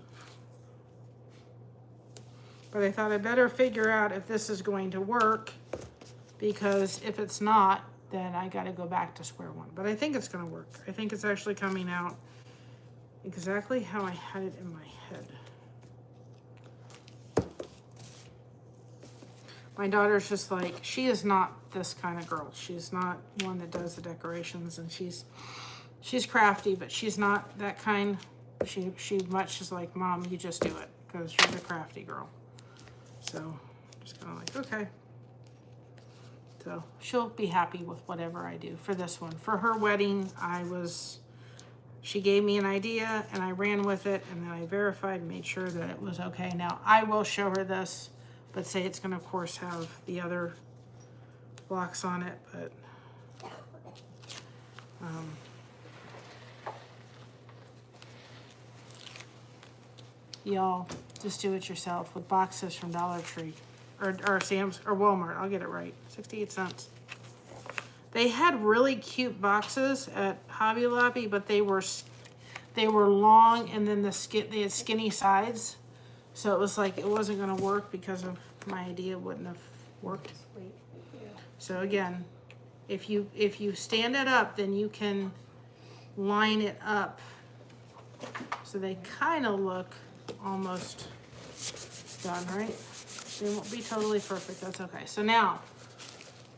But I thought I better figure out if this is going to work, because if it's not, then I got to go back to square one. But I think it's going to work. I think it's actually coming out exactly how I had it in my head. My daughter's just like, she is not this kind of girl. She's not one that does the decorations, and she's crafty, but she's not that kind. She much is like, Mom, you just do it, because you're the crafty girl. So just kind of like, okay. So she'll be happy with whatever I do for this one. For her wedding, she gave me an idea and I ran with it, and then I verified and made sure that it was okay. Now I will show her this, but say it's gonna of course have the other blocks on it, but y'all just do it yourself with boxes from Dollar Tree or Sam's or Walmart. I'll get it right, 68 cents. They had really cute boxes at Hobby Lobby, but they were long, and then they had skinny sides, so it was like it wasn't going to work because of my idea wouldn't have worked. So again, if you stand it up, then you can line it up so they kind of look almost done, right? They won't be totally perfect. That's okay. So now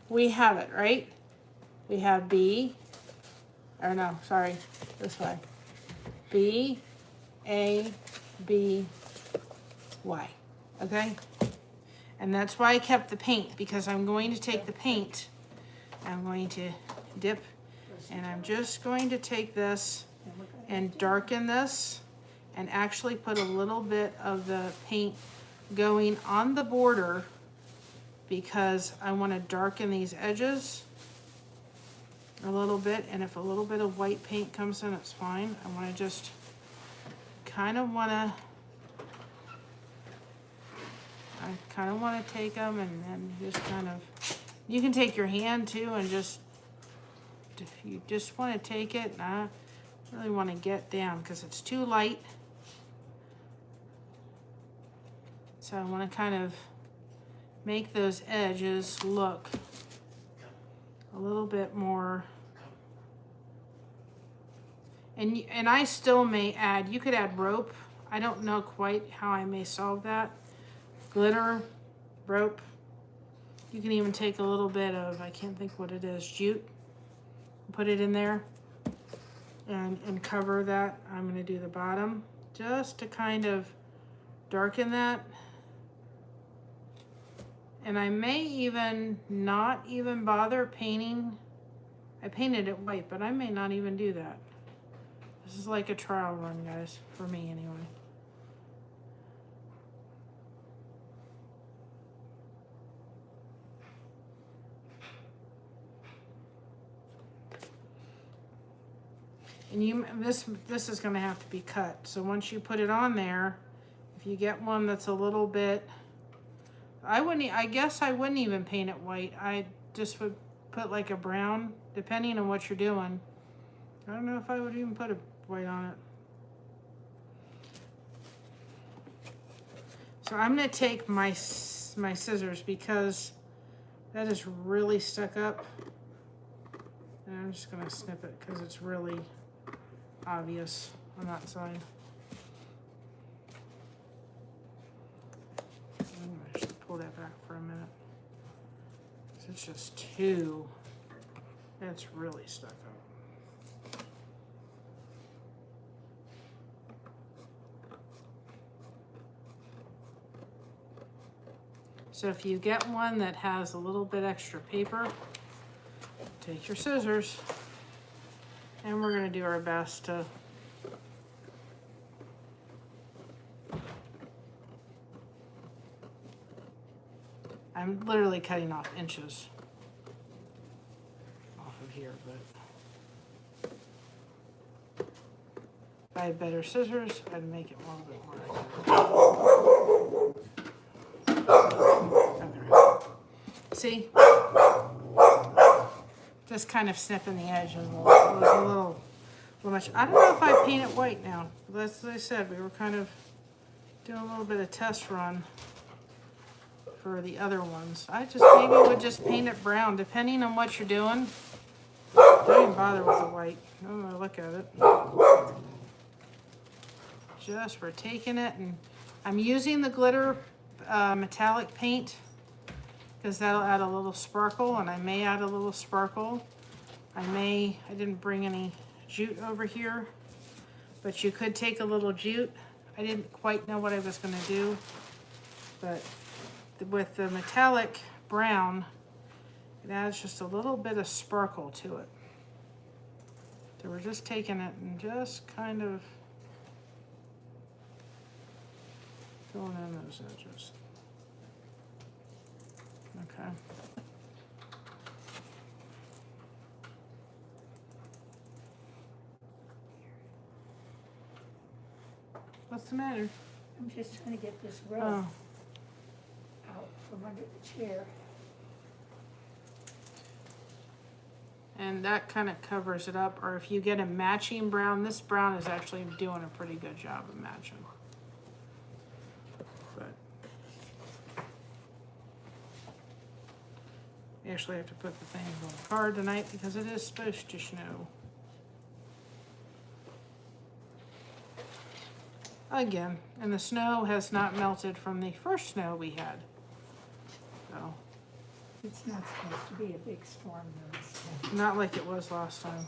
we have it, right? We have B, or no, sorry, this way. B, A, B, Y, okay? And that's why I kept the paint, because I'm going to take the paint, I'm going to dip, and I'm just going to take this and darken this, and actually put a little bit of the paint going on the border, because I want to darken these edges a little bit, and if a little bit of white paint comes in, it's fine. I want to just kind of want to take them and then just kind of, you can take your hand too, and just, if you just want to take it, and I really want to get down because it's too light. So I want to kind of make those edges look a little bit more. And I still may add, you could add rope. I don't know quite how I may solve that. Glitter, rope. You can even take a little bit of, I can't think what it is, jute. Put it in there and cover that. I'm going to do the bottom just to kind of darken that. And I may even not even bother painting. I painted it white, but I may not even do that. This is like a trial run, guys, for me anyway. And this is going to have to be cut. So once you put it on there, if you get one that's a little bit, I guess I wouldn't even paint it white. I just would put like a brown, depending on what you're doing. I don't know if I would even put a white on it. So I'm going to take my scissors because that is really stuck up. And I'm just going to snip it because it's really obvious on that side. I'm going to pull that back for a minute. It's just too, it's really stuck up. So if you get one that has a little bit extra paper, take your scissors, and we're going to do our best to I'm literally cutting off inches off of here, but if I had better scissors, I'd make it a little bit more accurate. Okay. See? Just kind of snipping the edge of it was a little much. I don't know if I paint it white now. As I said, we were kind of doing a little bit of test run for the other ones. I just maybe would just paint it brown, depending on what you're doing. Don't even bother with the white. I'm gonna look at it. Just we're taking it, and I'm using the glitter metallic paint because that'll add a little sparkle, and I may add a little sparkle. I didn't bring any jute over here, but you could take a little jute. I didn't quite know what I was gonna do, but with the metallic brown, it adds just a little bit of sparkle to it. So we're just taking it and just kind of filling in those edges. Okay. What's the matter? I'm just trying to get this rug out from under the chair. And that kind of covers it up, or if you get a matching brown, this brown is actually doing a pretty good job of matching. But we actually have to put the things on the card tonight because it is supposed to snow. Again, and the snow has not melted from the first snow we had. So It's not supposed to be a big storm though. So. not like it was last time.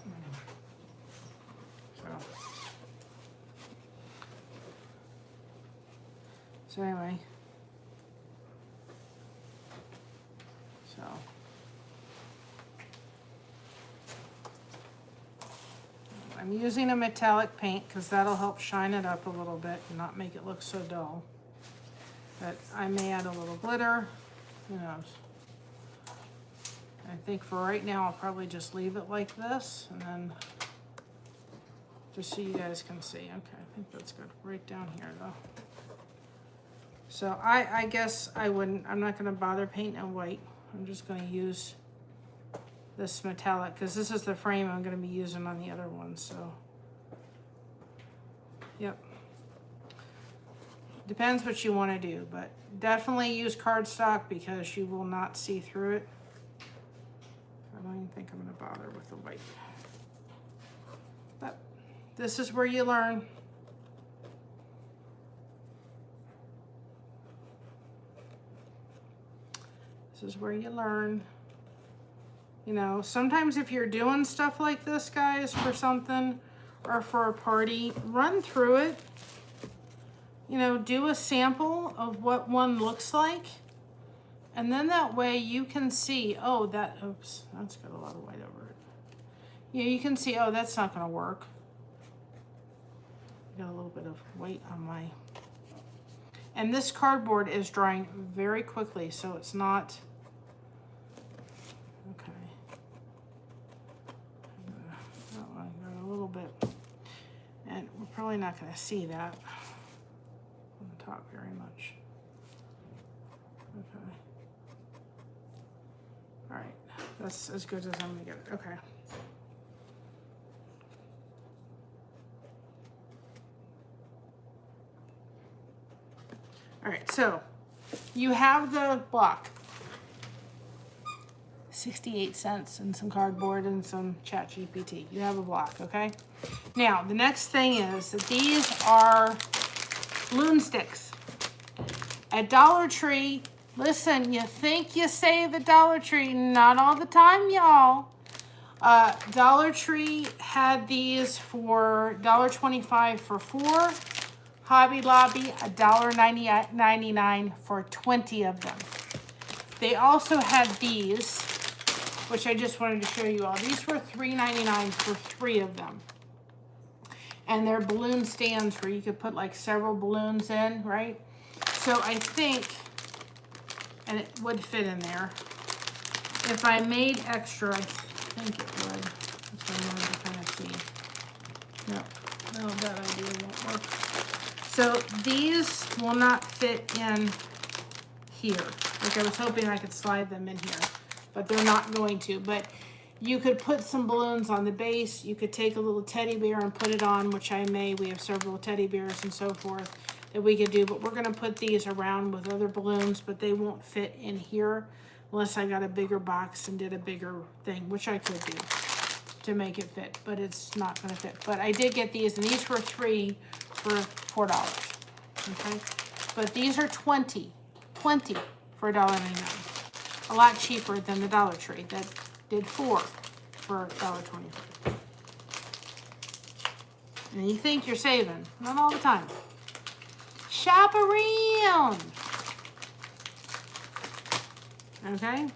So anyway. So I'm using a metallic paint because that'll help shine it up a little bit and not make it look so dull. But I may add a little glitter, who knows. I think for right now I'll probably just leave it like this and then just so you guys can see. Okay, I think that's good. Right down here though. So I guess I'm not gonna bother painting in white. I'm just gonna use this metallic because this is the frame I'm gonna be using on the other one, so. Yep. Depends what you wanna do, but definitely use cardstock because you will not see through it. I don't even think I'm gonna bother with the white. But this is where you learn. This is where you learn. You know, sometimes if you're doing stuff like this, guys, for something or for a party, run through it. You know, do a sample of what one looks like. And then that way you can see, oh, oops, that's got a lot of white over it. Yeah, you can see, oh, that's not gonna work. Got a little bit of white on my, and this cardboard is drying very quickly, so it's not, okay. I got a little bit, and we're probably not gonna see that on the top very much. Okay. All right, that's as good as I'm gonna get it. Okay. All right, so you have the block. 68 cents and some cardboard and some ChatGPT. You have a block, okay? Now, the next thing is that these are balloon sticks. At Dollar Tree, listen, you think you save at Dollar Tree, not all the time, y'all. Dollar Tree had these for $1.25 for 4. Hobby Lobby, $1.99 for 20 of them. They also had these, which I just wanted to show you all. These were $3.99 for 3 of them. And they're balloon stands where you could put like several balloons in, right? So I think, and it would fit in there. If I made extra, I think it would. That's what I wanted to kind of see. No, that idea won't work. So these will not fit in here. Like I was hoping I could slide them in here, but they're not going to. But you could put some balloons on the base. You could take a little teddy bear and put it on, which I may. We have several teddy bears and so forth that we could do, but we're gonna put these around with other balloons, but they won't fit in here unless I got a bigger box and did a bigger thing, which I could do to make it fit, but it's not gonna fit. But I did get these, and these were 3 for $4, okay? But these are 20 for $1.99. A lot cheaper than the Dollar Tree that did 4 for $1.25. And you think you're saving, not all the time. Shop around. Okay?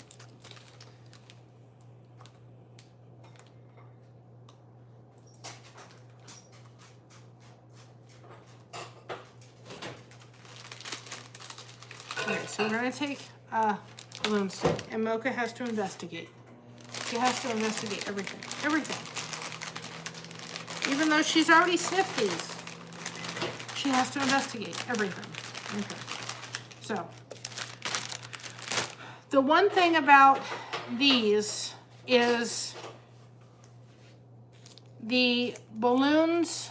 Okay, so we're going to take a balloon stick, and Mocha has to investigate. She has to investigate everything. Everything. Even though she's already sniffed these, she has to investigate everything. Okay. So, the one thing about these is the balloons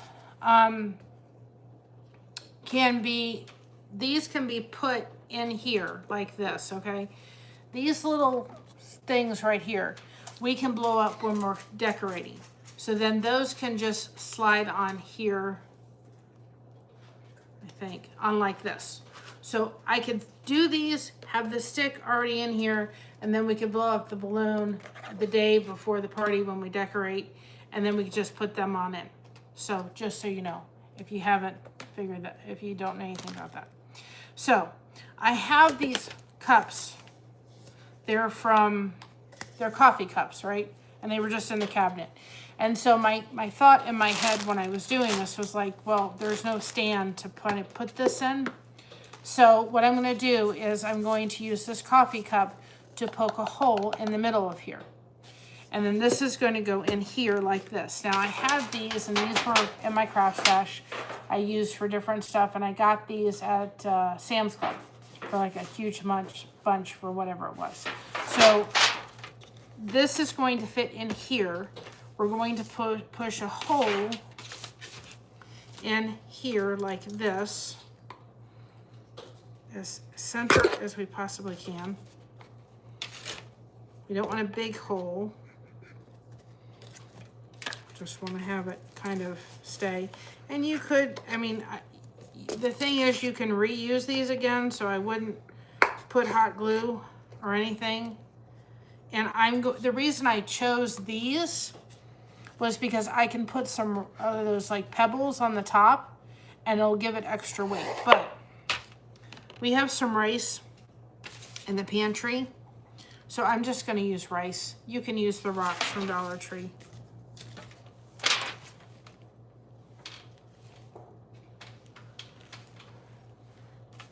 these can be put in here like this, okay? These little things right here, we can blow up when we're decorating. So then those can just slide on here, I think, on like this. So I could do these, have the stick already in here, and then we could blow up the balloon the day before the party when we decorate, and then we could just put them on in. So just so you know, if you haven't figured that, if you don't know anything about that. So I have these cups. They're coffee cups, right? And they were just in the cabinet. And so my thought in my head when I was doing this was like, well, there's no stand to put this in. So what I'm going to do is I'm going to use this coffee cup to poke a hole in the middle of here. And then this is going to go in here like this. Now I have these, and these were in my craft stash I used for different stuff, and I got these at Sam's Club for like a huge bunch for whatever it was. So this is going to fit in here. We're going to push a hole in here like this, as center as we possibly can. We don't want a big hole. Just want to have it kind of stay. And you could, I mean, the thing is you can reuse these again, so I wouldn't put hot glue or anything. And the reason I chose these was because I can put some of those like pebbles on the top, and it'll give it extra weight. But we have some rice in the pantry, so I'm just going to use rice. You can use the rocks from Dollar Tree.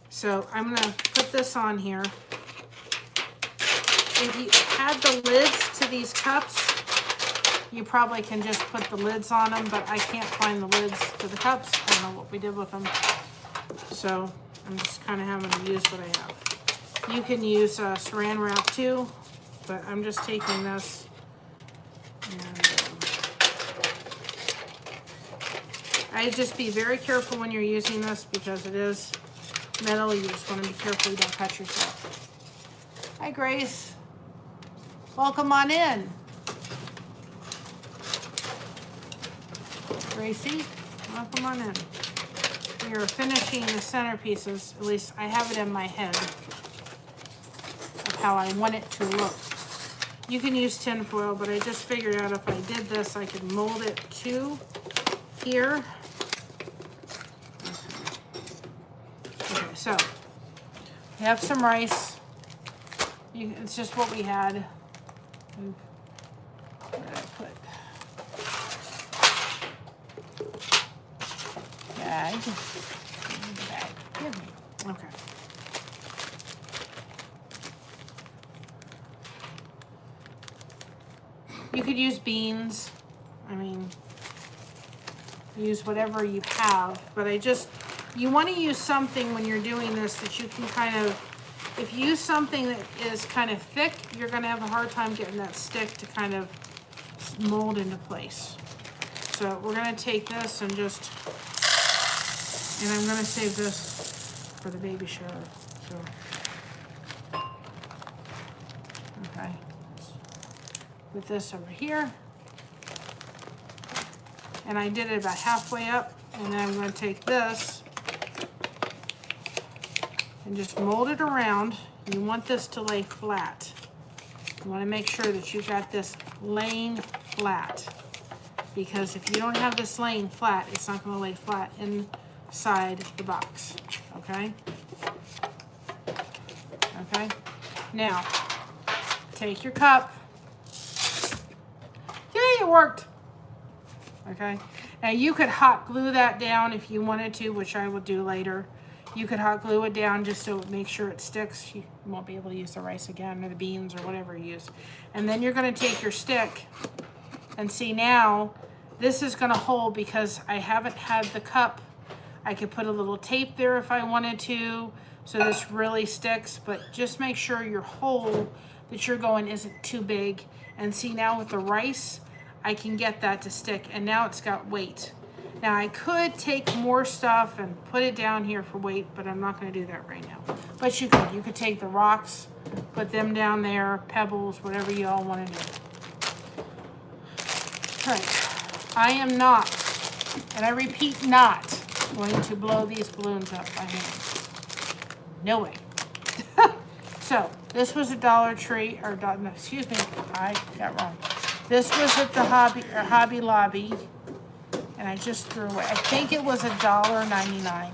So I'm going to put this on here. If you had the lids to these cups, you probably can just put the lids on them, but I can't find the lids to the cups. I don't know what we did with them. So I'm just kind of having to use what I have. You can use saran wrap too, but I'm just taking this. And I'd just be very careful when you're using this because it is metal. You just want to be careful you don't cut yourself. Hi, Grace. Welcome on in. Gracie, welcome on in. We are finishing the centerpieces. At least I have it in my head of how I want it to look. You can use tin foil, but I just figured out if I did this, I could mold it to here. Okay, so we have some rice. It's just what we had. What did I put? Bag. Bag. Give me. Okay. You could use beans. I mean, use whatever you have. But you want to use something when you're doing this that you can kind of, if you use something that is kind of thick, you're going to have a hard time getting that stick to kind of mold into place. So we're going to take this and I'm going to save this for the baby shower. So, okay. Put this over here. And I did it about halfway up. And then I'm going to take this and just mold it around. You want this to lay flat. You want to make sure that you got this laying flat. Because if you don't have this laying flat, it's not going to lay flat inside the box. Okay? Okay? Now, take your cup. Yay, it worked! Okay? Now you could hot glue that down if you wanted to, which I will do later. You could hot glue it down just so it makes sure it sticks. You won't be able to use the rice again or the beans or whatever you use. And then you're going to take your stick and see now this is going to hold because I haven't had the cup. I could put a little tape there if I wanted to so this really sticks, but just make sure your hole that you're going isn't too big. And see now with the rice, I can get that to stick, and now it's got weight. Now I could take more stuff and put it down here for weight, but I'm not going to do that right now. But you could take the rocks, put them down there, pebbles, whatever you all want to do. All right, I am not, and I repeat not, going to blow these balloons up by hand. No way. So this was a Dollar Tree, or no, excuse me, I got wrong. This was at the Hobby Lobby, and I just threw away. I think it was $1.99.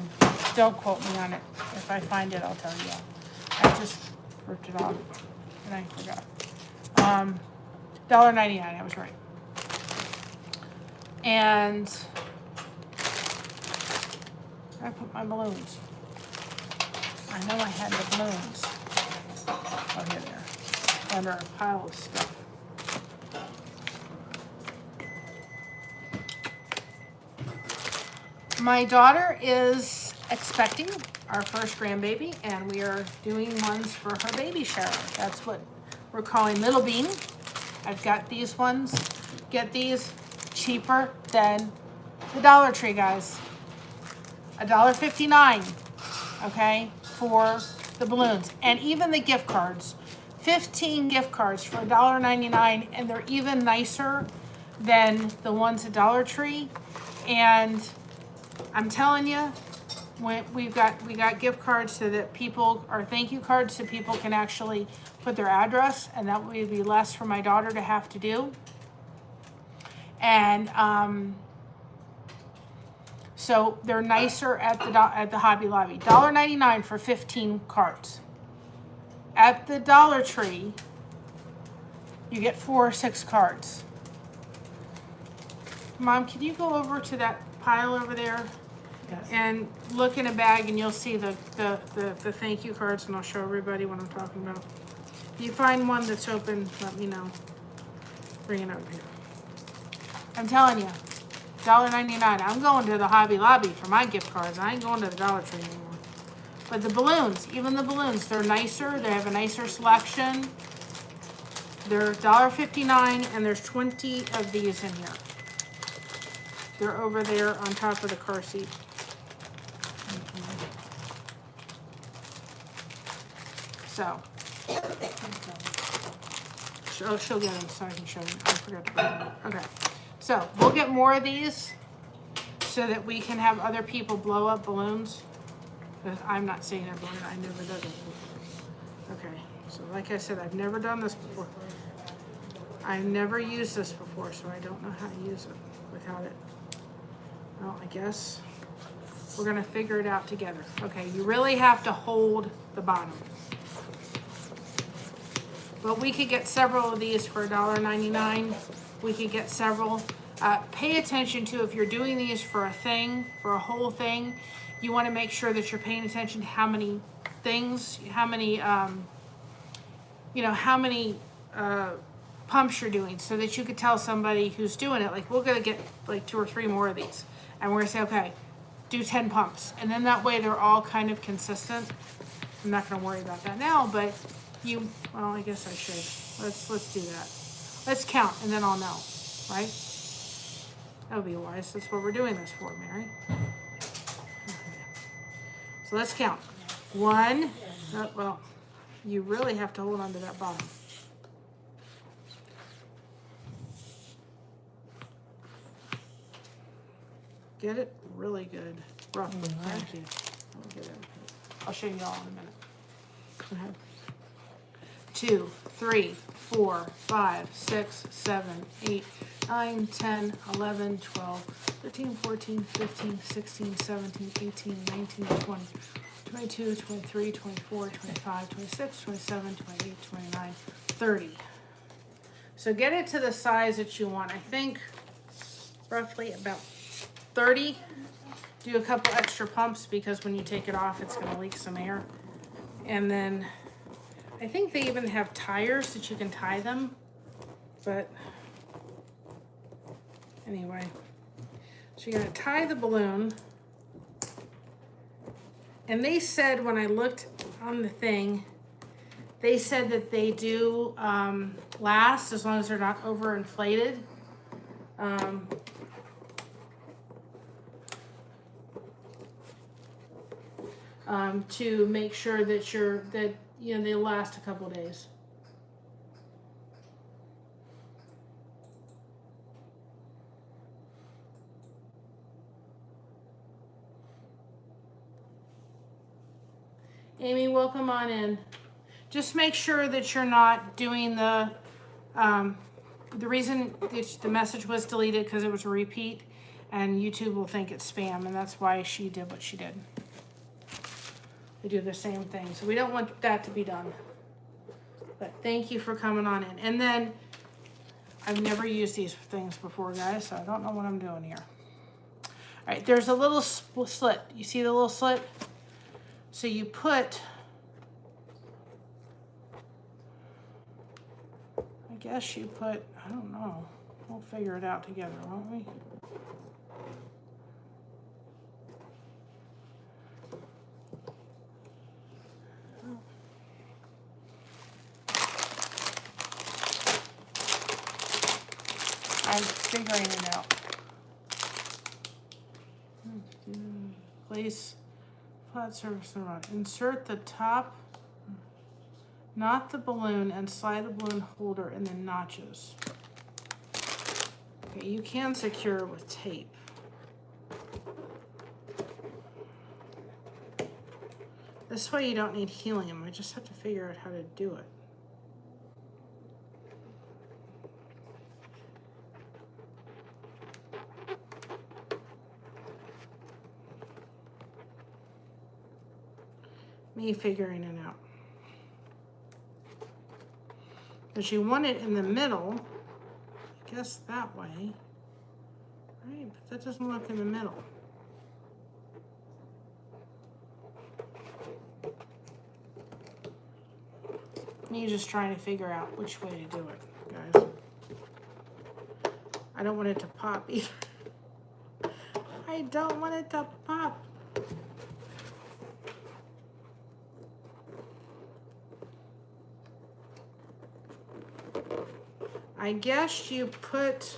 Don't quote me on it. If I find it, I'll tell you. I just ripped it off, and I forgot. $1.99. I was right. And I put my balloons. I know I had the balloons. Oh, here they are. Under a pile of stuff. My daughter is expecting our first grandbaby, and we are doing ones for her baby shower. That's what we're calling Little Bean. I've got these ones. Get these cheaper than the Dollar Tree, guys. $1.59, okay, for the balloons. And even the gift cards. 15 gift cards for $1.99, and they're even nicer than the ones at Dollar Tree. And I'm telling you, we got gift cards so that people, or thank you cards so people can actually put their address, and that would be less for my daughter to have to do. And so they're nicer at the Hobby Lobby. $1.99 for 15 cards. At the Dollar Tree, you get 4 or 6 cards. Mom, can you go over to that pile over there? Yes. And look in a bag, and you'll see the thank you cards, and I'll show everybody what I'm talking about. If you find one that's open, let me know. Bring it over here. I'm telling you, $1.99. I'm going to the Hobby Lobby for my gift cards. I ain't going to the Dollar Tree anymore. But the balloons, even the balloons, they're nicer. They have a nicer selection. They're $1.59, and there's 20 of these in here. They're over there on top of the car seat. So, she'll get them so I can show you. I forgot to bring them. Okay. So, we'll get more of these so that we can have other people blow up balloons. I'm not saying a balloon. I never did it. Okay. So, like I said, I've never done this before. I've never used this before, so I don't know how to use it without it. Well, I guess we're gonna figure it out together. Okay, you really have to hold the bottom. But we could get several of these for $1.99. We could get several. Pay attention to, if you're doing these for a thing, for a whole thing, you wanna make sure that you're paying attention to how many things, how many, you know, how many pumps you're doing, so that you could tell somebody who's doing it, like, we're gonna get like 2 or 3 more of these, and we're gonna say, okay, do 10 pumps, and then that way they're all kind of consistent. I'm not gonna worry about that now, but well, I guess I should. Let's do that. Let's count, and then I'll know, right? That would be wise. That's what we're doing this for, Mary. Okay. So let's count. 1. Well, you really have to hold on to that bottom. Get it really good. Roughly. Thank you. I'll show you all in a minute. Go ahead. 2, 3, 4, 5, 6, 7, 8, 9, 10, 11, 12, 13, 14, 15, 16, 17, 18, 19, 20, 22, 23, 24, 25, 26, 27, 28, 29, 30. So get it to the size that you want. I think roughly about 30. Do a couple extra pumps because when you take it off, it's going to leak some air. And then I think they even have tires that you can tie them. But anyway, so you're going to tie the balloon. And they said, when I looked on the thing, they said that they do last as long as they're not overinflated. To make sure that you know, they last a couple days. Amy, welcome on in. Just make sure that you're not doing the reason the message was deleted because it was a repeat, and YouTube will think it's spam, and that's why she did what she did. We do the same thing, so we don't want that to be done. But thank you for coming on in. And then I've never used these things before, guys, so I don't know what I'm doing here. All right, there's a little slit. You see the little slit? So you put, I guess you put, I don't know. We'll figure it out together, won't we? I'm figuring it out. Place flat surface on the rod. Insert the top, not the balloon, and slide the balloon holder in the notches. Okay, you can secure it with tape. This way you don't need helium. I just have to figure out how to do it. Me figuring it out. Because you want it in the middle, I guess that way. Right, but that doesn't look in the middle. Me just trying to figure out which way to do it, guys. I don't want it to pop either. I don't want it to pop. I guess you put,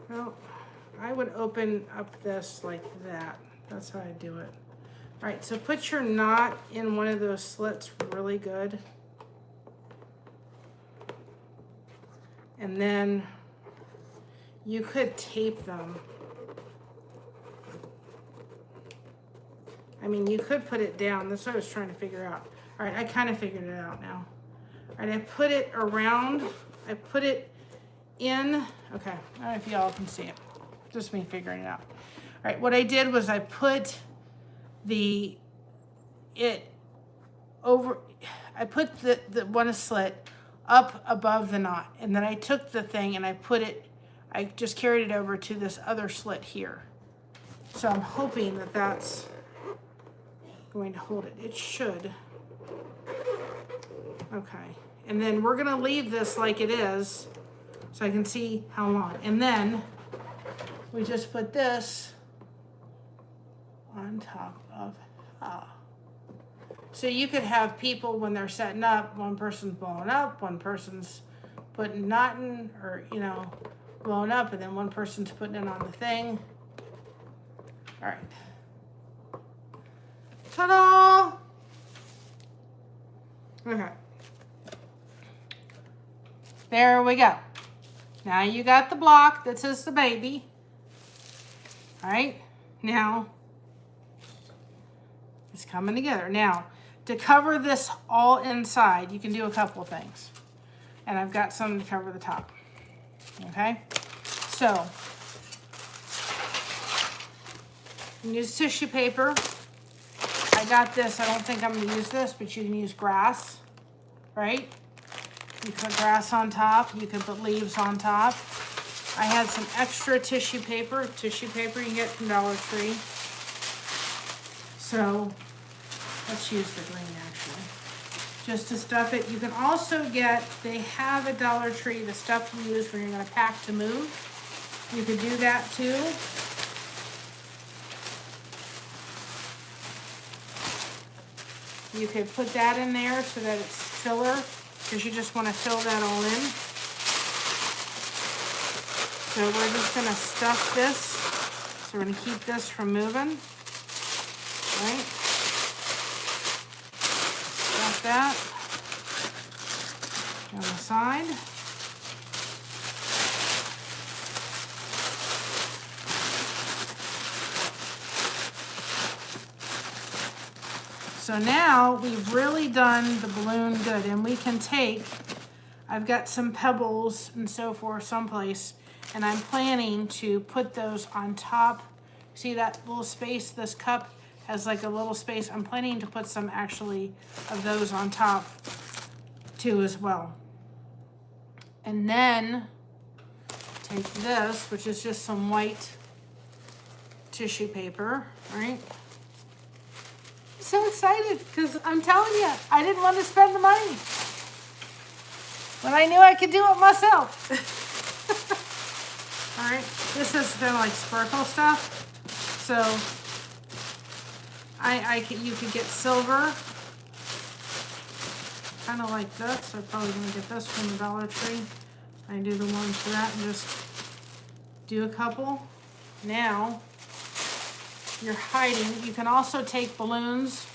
well, I would open up this like that. That's how I do it. All right, so put your knot in one of those slits really good. And then you could tape them. I mean, you could put it down. That's what I was trying to figure out. All right, I kind of figured it out now. All right, I put it around. I put it in. Okay, I don't know if y'all can see it. Just me figuring it out. All right, what I did was I put the one slit up above the knot, and then I took the thing and I just carried it over to this other slit here. So I'm hoping that that's going to hold it. It should. Okay, and then we're gonna leave this like it is so I can see how long. And then we just put this on top of, so you could have people when they're setting up, one person's blowing up, one person's putting knotting, or, you know, blowing up, and then one person's putting it on the thing. All right. Ta-da! Okay. There we go. Now you got the block that says the baby. All right. Now it's coming together. Now, to cover this all inside, you can do a couple of things. And I've got some to cover the top. Okay? So, you can use tissue paper. I got this. I don't think I'm going to use this, but you can use grass, right? You put grass on top. You can put leaves on top. I had some extra tissue paper. Tissue paper you can get from Dollar Tree. So, let's use the green actually. Just to stuff it. You can also get, they have at Dollar Tree, the stuff you use when you're going to pack to move. You could do that too. You could put that in there so that it's filler, because you just want to fill that all in. So we're just going to stuff this. So we're going to keep this from moving. Right? Stuff that on the side. So now we've really done the balloon good, and we can take, I've got some pebbles and so forth someplace, and I'm planning to put those on top. See that little space? This cup has like a little space. I'm planning to put some actually of those on top too as well. And then take this, which is just some white tissue paper, right? I'm so excited because I'm telling you, I didn't want to spend the money when I knew I could do it myself. All right, this is kind of like sparkle stuff. So you could get silver, kind of like this. I'm probably gonna get this from the Dollar Tree. I do the one for that and just do a couple. Now you're hiding. You can also take balloons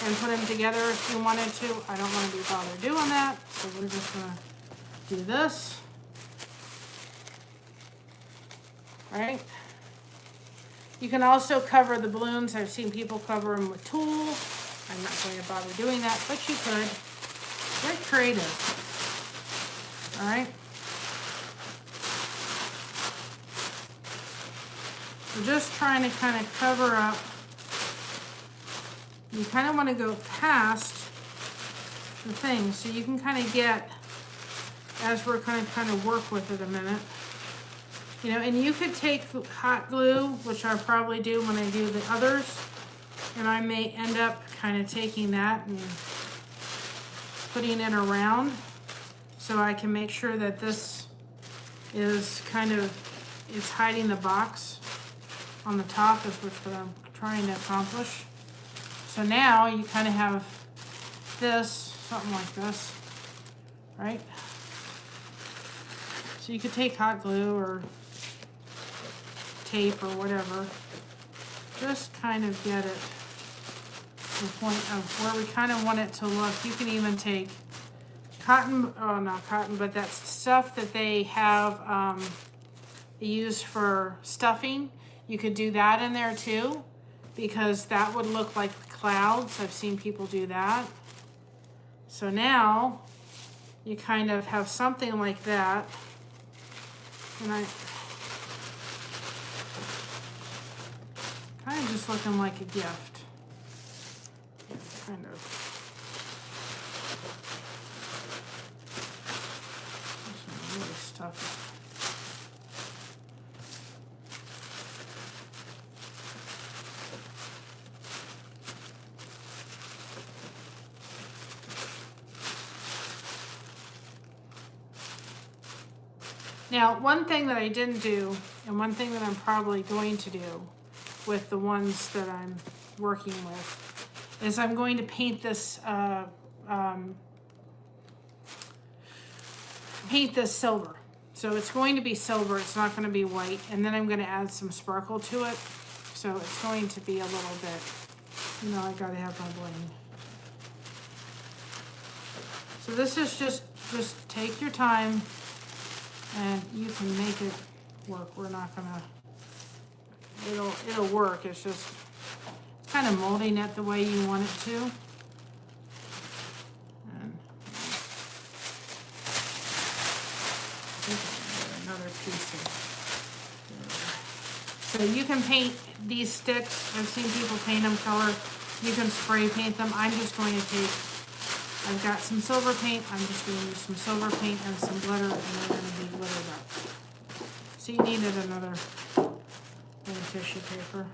and put them together if you wanted to. I don't want to be bothered doing that, so we're just gonna do this. All right. You can also cover the balloons. I've seen people cover them with tulle. I'm not going to bother doing that, but you could. Very creative. All right. We're just trying to kind of cover up. You kind of want to go past the thing so you can kind of get, as we're kind of work with it a minute. You know, and you could take hot glue, which I probably do when I do the others, and I may end up kind of taking that and putting it around so I can make sure that this is kind of, it's hiding the box on the top, is what I'm trying to accomplish. So now you kind of have this, something like this, right? So you could take hot glue or tape or whatever, just kind of get it the point of where we kind of want it to look. You can even take cotton, oh not cotton, but that's stuff that they have used for stuffing. You could do that in there too, because that would look like clouds. I've seen people do that. So now you kind of have something like that. And I kind of just looking like a gift. Kind of. Some really stuffy. Now, one thing that I didn't do, and one thing that I'm probably going to do with the ones that I'm working with, is I'm going to paint this silver. So it's going to be silver, it's not going to be white, and then I'm going to add some sparkle to it. So it's going to be a little bit, you know, I gotta have my bling. So this is just take your time, and you can make it work. We're not gonna, it'll work. It's just kind of molding it the way you want it to. And another piece of, so you can paint these sticks. I've seen people paint them color. You can spray paint them. I'm just going to take, I've got some silver paint. I'm just going to use some silver paint and some glitter, and they're going to be glittered up. So you needed another tissue paper.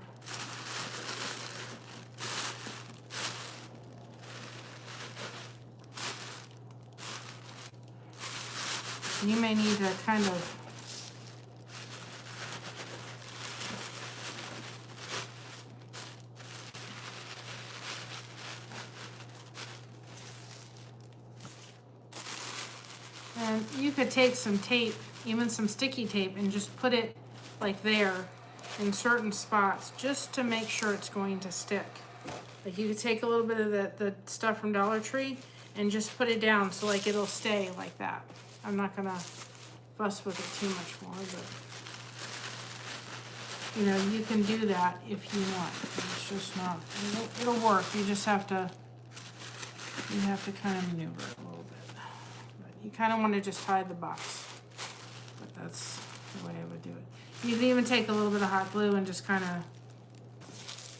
You may need to kind of and you could take some tape, even some sticky tape, and just put it like there in certain spots just to make sure it's going to stick. Like you could take a little bit of the stuff from Dollar Tree and just put it down so like it'll stay like that. I'm not gonna fuss with it too much more, but you know, you can do that if you want. It's just not, it'll work. You just have to, kind of maneuver it a little bit. But you kind of want to just hide the box. But that's the way I would do it. You can even take a little bit of hot glue and just kind of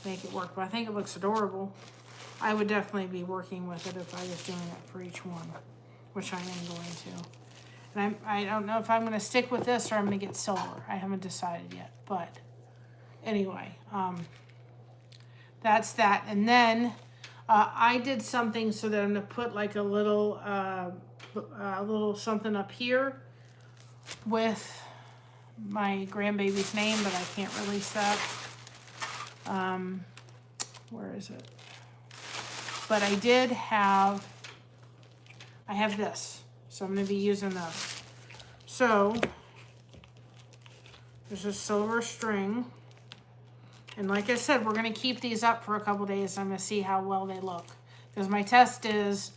make it work. But I think it looks adorable. I would definitely be working with it if I was doing it for each one, which I am going to. And I don't know if I'm going to stick with this or I'm going to get silver. I haven't decided yet. But anyway, that's that. And then I did something so that I'm going to put like a little something up here with my grandbaby's name, but I can't release that. Where is it? But I have this. So I'm going to be using this. So there's a silver string. And like I said, we're going to keep these up for a couple days. I'm going to see how well they look. Because my test is,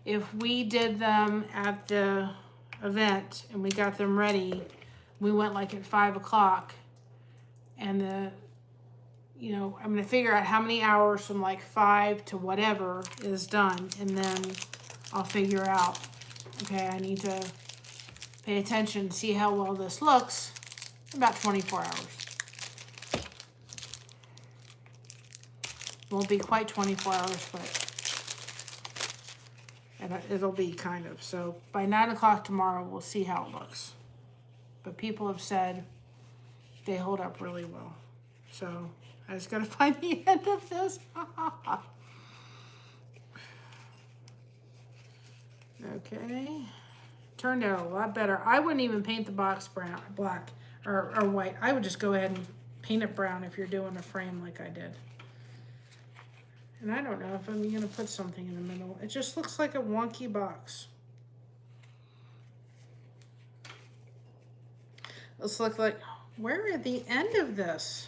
if we did them at the event and we got them ready, we went like at 5 o'clock. And I'm going to figure out how many hours from like 5 to whatever is done. And then I'll figure out, okay, I need to pay attention, see how well this looks. About 24 hours. Won't be quite 24 hours, but it'll be kind of. So by 9 o'clock tomorrow, we'll see how it looks. But people have said they hold up really well. So I just gotta find the end of this. Okay, turned out a lot better. I wouldn't even paint the box black or white. I would just go ahead and paint it brown if you're doing a frame like I did. And I don't know if I'm gonna put something in the middle. It just looks like a wonky box. Let's look like, where at the end of this?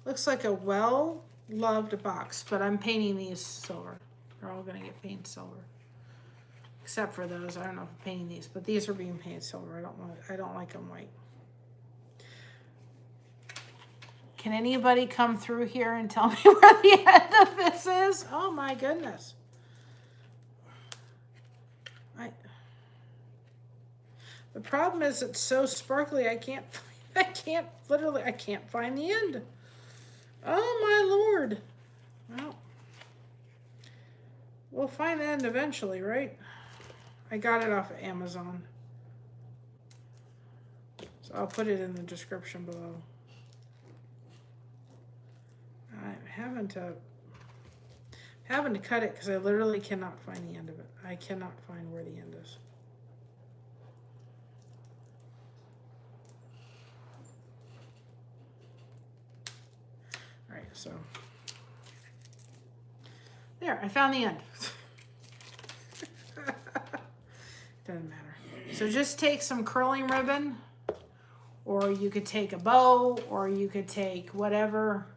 Looks like a well-loved box, but I'm painting these silver. They're all gonna get painted silver. Except for those, I don't know if I'm painting these, but these are being painted silver. I don't like them white. Can anybody come through here and tell me where the end of this is? Oh my goodness. The problem is it's so sparkly, I can't find the end. Oh my Lord. Well, we'll find the end eventually, right? I got it off of Amazon. So I'll put it in the description below. I'm having to cut it because I literally cannot find the end of it. I cannot find where the end is. All right, so there, I found the end. Doesn't matter. So just take some curling ribbon, or you could take a bow, or you could take whatever.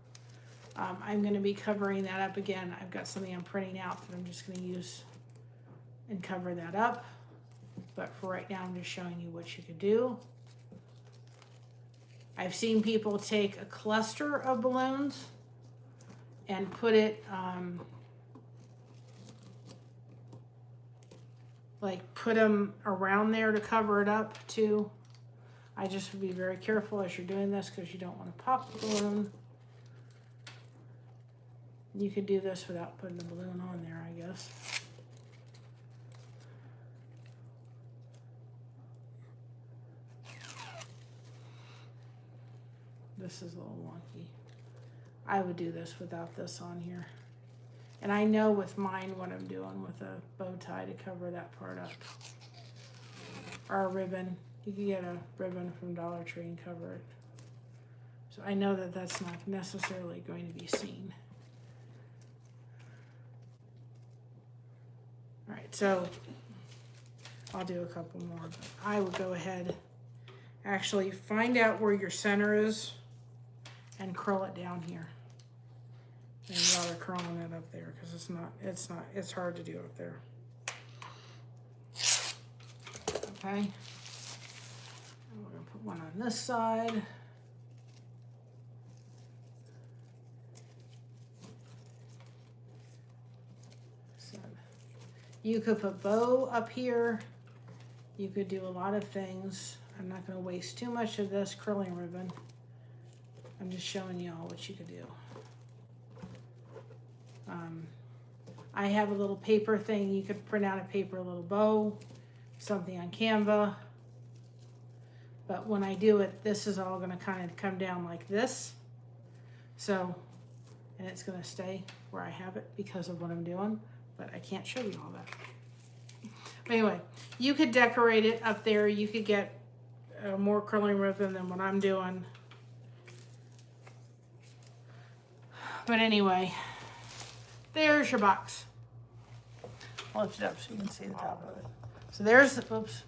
I'm going to be covering that up again. I've got something I'm printing out that I'm just going to use and cover that up. But for right now, I'm just showing you what you could do. I've seen people take a cluster of balloons and put it, like put them around there to cover it up too. I just would be very careful as you're doing this because you don't want to pop the balloon. You could do this without putting the balloon on there, I guess. This is a little wonky. I would do this without this on here. And I know with mine what I'm doing with a bow tie to cover that part up. Or a ribbon. You can get a ribbon from Dollar Tree and cover it. So I know that that's not necessarily going to be seen. All right, so I'll do a couple more, but I would go ahead, actually find out where your center is and curl it down here. And while they're curling it up there, because it's hard to do up there. Okay. And we're gonna put one on this side. So you could put bow up here. You could do a lot of things. I'm not gonna waste too much of this curling ribbon. I'm just showing you all what you could do. I have a little paper thing. You could print out a paper little bow, something on Canva. But when I do it, this is all gonna kind of come down like this. So, and it's gonna stay where I have it because of what I'm doing, but I can't show you all that. But anyway, you could decorate it up there. You could get more curling ribbon than what I'm doing. But anyway, there's your box. I'll lift it up so you can see the top of it. So there's the, oops,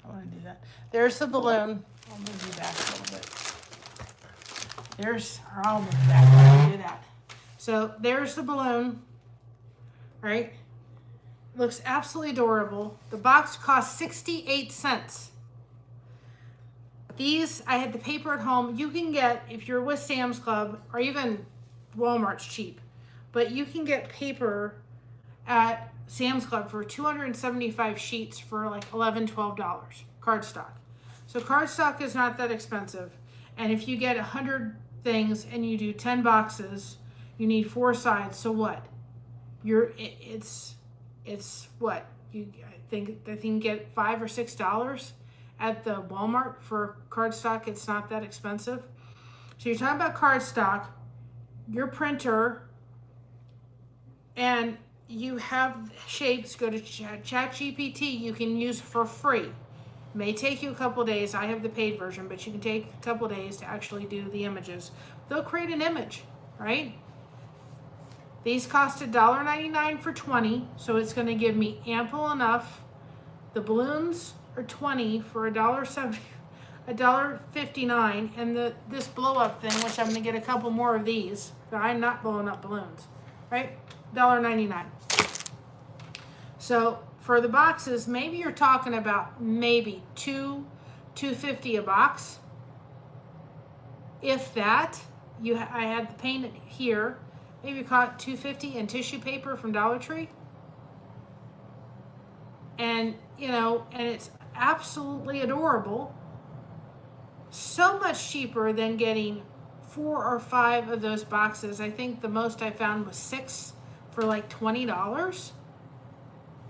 I want to do that. There's the balloon. I'll move you back a little bit. There's, or I'll move back while I do that. So there's the balloon, right? Looks absolutely adorable. The box cost 68 cents. These, I had the paper at home. You can get, if you're with Sam's Club, or even Walmart's cheap, but you can get paper at Sam's Club for 275 sheets for like $11, $12 cardstock. So cardstock is not that expensive, and if you get 100 things and you do 10 boxes, you need 4 sides. So what? It's what you think they can get $5 or $6 at the Walmart for cardstock. It's not that expensive. So you're talking about cardstock, your printer, and you have shapes. Go to ChatGPT. You can use for free. May take you a couple days. I have the paid version, but you can take a couple days to actually do the images. They'll create an image, right? These cost $1.99 for 20, so it's going to give me ample enough. The balloons are 20 for $1.70. $1.59, and this blow up thing, which I'm gonna get a couple more of these. I'm not blowing up balloons, right? $1.99. So for the boxes, maybe you're talking about maybe $2.50 a box. If that, I had the paint here. Maybe you caught $2.50 in tissue paper from Dollar Tree. And and it's absolutely adorable. So much cheaper than getting 4 or 5 of those boxes. I think the most I found was 6 for like $20.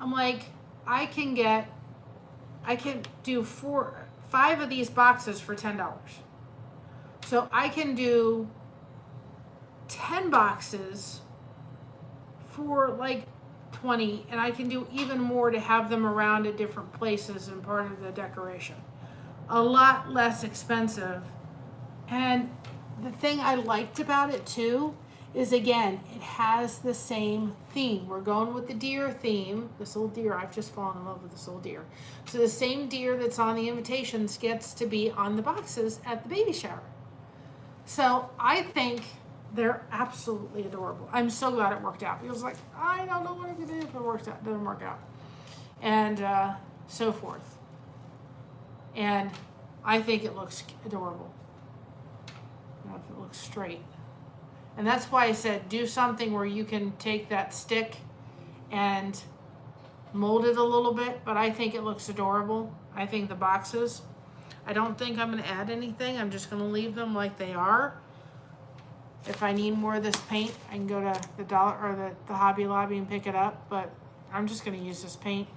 I'm like, I can do 5 of these boxes for $10. So I can do 10 boxes for like 20, and I can do even more to have them around at different places and part of the decoration. A lot less expensive. And the thing I liked about it too is, again, it has the same theme. We're going with the deer theme. This little deer, I've just fallen in love with this little deer. So the same deer that's on the invitations gets to be on the boxes at the baby shower. So I think they're absolutely adorable. I'm so glad it worked out. It was like, I don't know what I could do if it doesn't work out. And so forth. And I think it looks adorable. I don't know if it looks straight. And that's why I said do something where you can take that stick and mold it a little bit, but I think it looks adorable. I think the boxes, I don't think I'm going to add anything. I'm just going to leave them like they are. If I need more of this paint, I can go to the Dollar or the Hobby Lobby and pick it up, but I'm just going to use this paint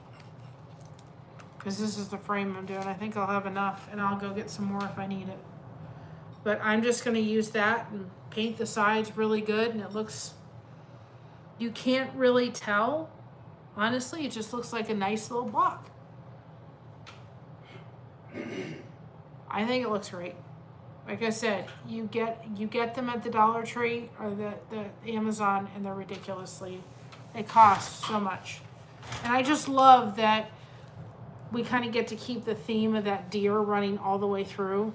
because this is the frame I'm doing. I think I'll have enough, and I'll go get some more if I need it. But I'm just going to use that and paint the sides really good, and it looks, you can't really tell. Honestly, it just looks like a nice little block. I think it looks great. Like I said, you get them at the Dollar Tree or the Amazon, and they're ridiculously, they cost so much. And I just love that we kind of get to keep the theme of that deer running all the way through.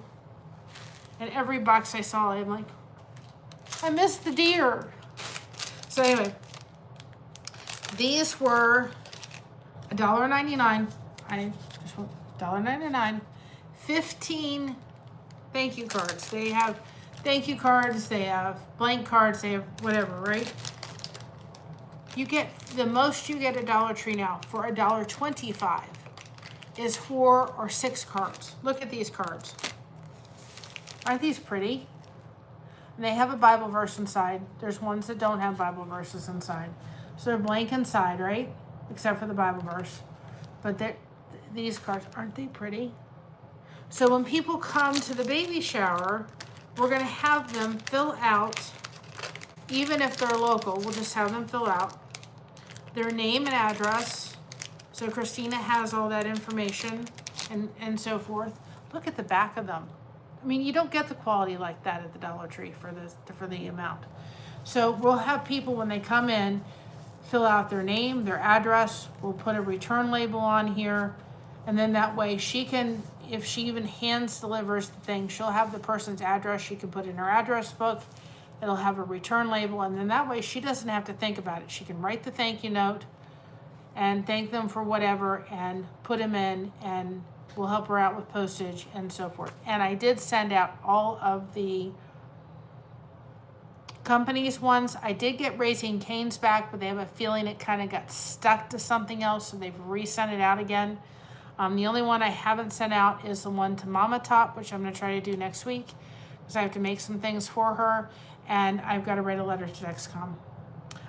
And every box I saw, I'm like, I missed the deer. So anyway, these were $1.99. I just went $1.99. 15 thank you cards. They have thank you cards, they have blank cards, they have whatever, right? You get, the most you get at Dollar Tree now for $1.25 is 4 or 6 cards. Look at these cards. Aren't these pretty? And they have a Bible verse inside. There's ones that don't have Bible verses inside. So they're blank inside, right? Except for the Bible verse. But these cards, aren't they pretty? So when people come to the baby shower, we're going to have them fill out, even if they're local, we'll just have them fill out their name and address. So Christina has all that information and so forth. Look at the back of them. I mean, you don't get the quality like that at the Dollar Tree for the amount. So we'll have people, when they come in, fill out their name, their address. We'll put a return label on here. And then that way she can, if she even delivers the thing, she'll have the person's address. She can put in her address book. It'll have a return label. And then that way she doesn't have to think about it. She can write the thank you note and thank them for whatever and put them in, and we'll help her out with postage and so forth. And I did send out all of the companies ones. I did get Raising Cane's back, but they have a feeling it kind of got stuck to something else, so they've resent it out again. The only one I haven't sent out is the one to Mama Top, which I'm going to try to do next week because I have to make some things for her, and I've got to write a letter to Dexcom.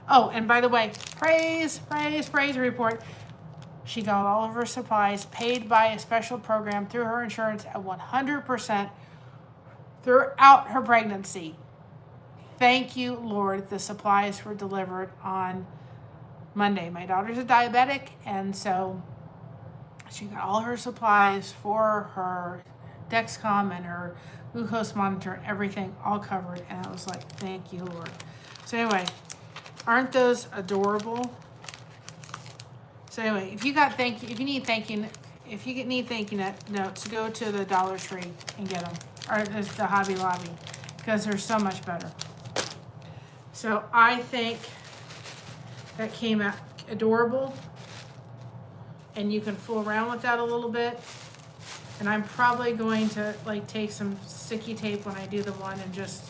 Oh, and by the way, praise report. She got all of her supplies paid by a special program through her insurance at 100% throughout her pregnancy. Thank you, Lord. The supplies were delivered on Monday. My daughter's a diabetic, and so she got all her supplies for her Dexcom and her glucose monitor, everything all covered. And I was like, thank you, Lord. So anyway, aren't those adorable? So anyway, if you need thank you, if you need thank you notes, go to the Dollar Tree and get them, or the Hobby Lobby, because they're so much better. So I think that came out adorable, and you can fool around with that a little bit. And I'm probably going to like take some sticky tape when I do the one and just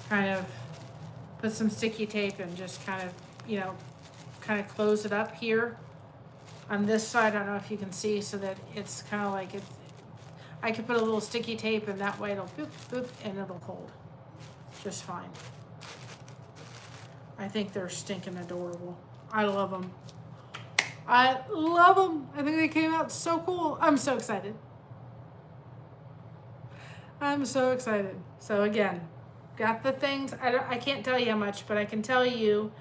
kind of put some sticky tape and just kind of, you know, kind of close it up here on this side. I don't know if you can see, so that it's kind of like it. I could put a little sticky tape, and that way it'll boop, boop, and it'll hold just fine. I think they're stinking adorable. I love them. I love them. I think they came out so cool. I'm so excited. I'm so excited. So again, got the things. I can't tell you how much, but I can tell you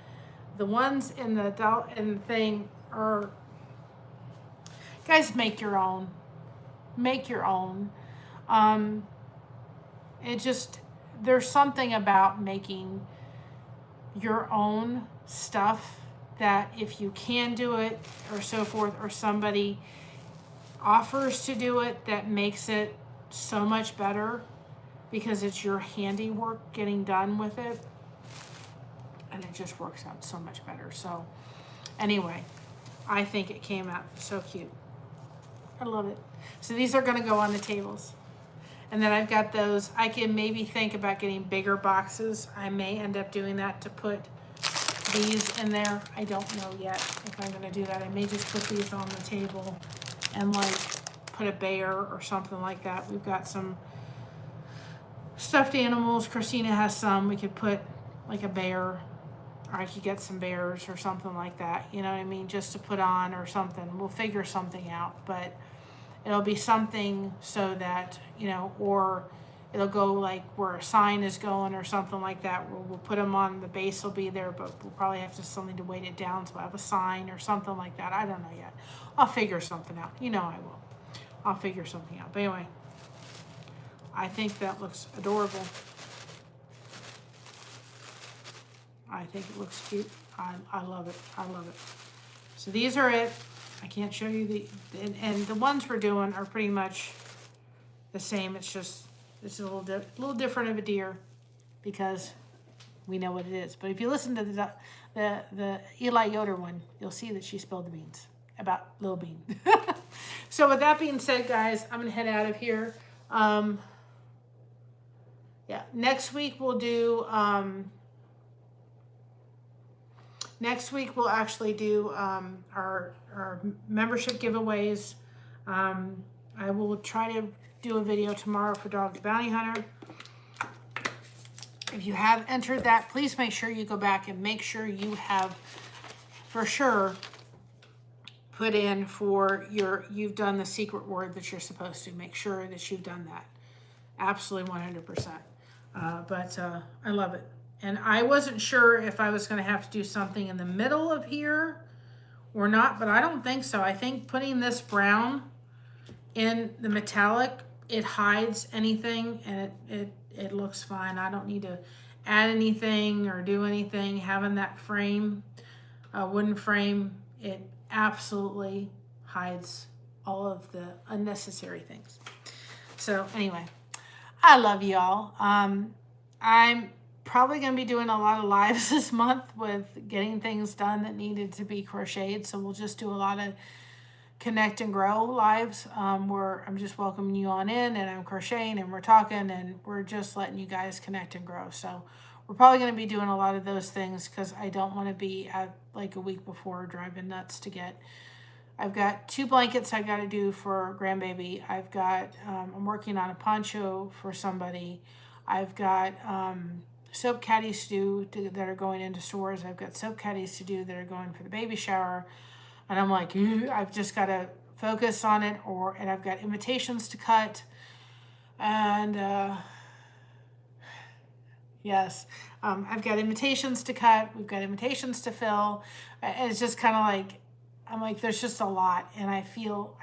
the ones in the thing are, guys, make your own. Make your own. It just, there's something about making your own stuff that if you can do it or so forth, or somebody offers to do it, that makes it so much better because it's your handiwork getting done with it, and it just works out so much better. So anyway, I think it came out so cute. I love it. So these are going to go on the tables. And then I've got those. I can maybe think about getting bigger boxes. I may end up doing that to put these in there. I don't know yet if I'm going to do that. I may just put these on the table and like put a bear or something like that. We've got some stuffed animals. Christina has some. We could put like a bear, or I could get some bears or something like that. You know what I mean? Just to put on or something. We'll figure something out, but it'll be something so that, you know, or it'll go like where a sign is going or something like that. We'll put them on, the base will be there, but we'll probably have to something to weight it down, so I have a sign or something like that. I don't know yet. I'll figure something out. You know I will. I'll figure something out. But anyway, I think that looks adorable. I think it looks cute. I love it. I love it. So these are it. I can't show you and the ones we're doing are pretty much the same. It's just, it's a little different of a deer because we know what it is. But if you listen to the Eli Yoder one, you'll see that she spilled the beans about Lil Bean. So with that being said, guys, I'm gonna head out of here. Yeah, next week we'll do. Next week we'll actually do our membership giveaways. I will try to do a video tomorrow for Dog the Bounty Hunter. If you have entered that, please make sure you go back and make sure you have for sure put in for you've done the secret word that you're supposed to. Make sure that you've done that. Absolutely 100%. But I love it. And I wasn't sure if I was going to have to do something in the middle of here or not, but I don't think so. I think putting this brown in the metallic, it hides anything, and it looks fine. I don't need to add anything or do anything. Having that frame, wooden frame, it absolutely hides all of the unnecessary things. So anyway, I love y'all. I'm probably going to be doing a lot of lives this month with getting things done that needed to be crocheted. So we'll just do a lot of connect and grow lives where I'm just welcoming you on in, and I'm crocheting and we're talking and we're just letting you guys connect and grow. So we're probably going to be doing a lot of those things because I don't want to be at like a week before driving nuts to get. I've got 2 blankets I got to do for grandbaby. I've got, I'm working on a poncho for somebody. I've got soap caddies to do that are going into stores. I've got soap caddies to do that are going for the baby shower. And I'm like, I've just got to focus on it, and I've got invitations to cut. And yes, I've got invitations to cut. We've got invitations to fill. And it's just kind of like, I'm like, there's just a lot. And I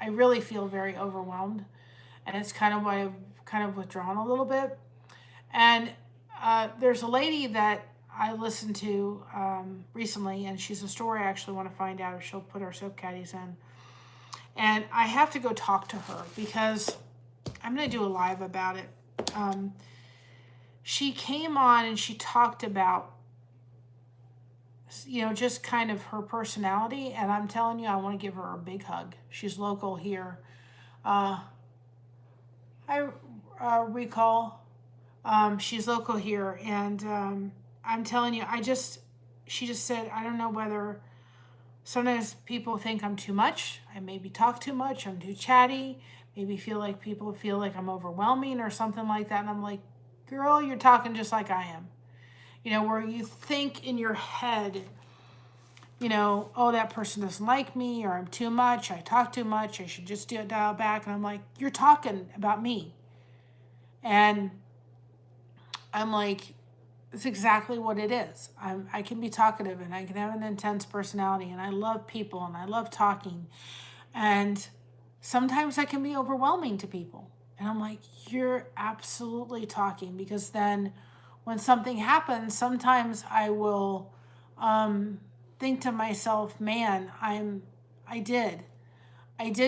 really feel very overwhelmed. And it's kind of why I've kind of withdrawn a little bit. And there's a lady that I listened to recently, and she's a store I actually want to find out if she'll put our soap caddies in. And I have to go talk to her because I'm going to do a live about it. She came on and she talked about, just kind of her personality. And I'm telling you, I want to give her a big hug. She's local here. I recall, she's local here. And I'm telling you, she just said, I don't know whether sometimes people think I'm too much. I maybe talk too much. I'm too chatty. Maybe people feel like I'm overwhelming or something like that. And I'm like, girl, you're talking just like I am. Where you think in your head, oh, that person doesn't like me, or I'm too much, I talk too much, I should just dial back. And I'm like, you're talking about me. And I'm like, it's exactly what it is. I can be talkative and I can have an intense personality and I love people and I love talking. And sometimes I can be overwhelming to people. And I'm like, you're absolutely talking, because then when something happens, sometimes I will think to myself, man, I did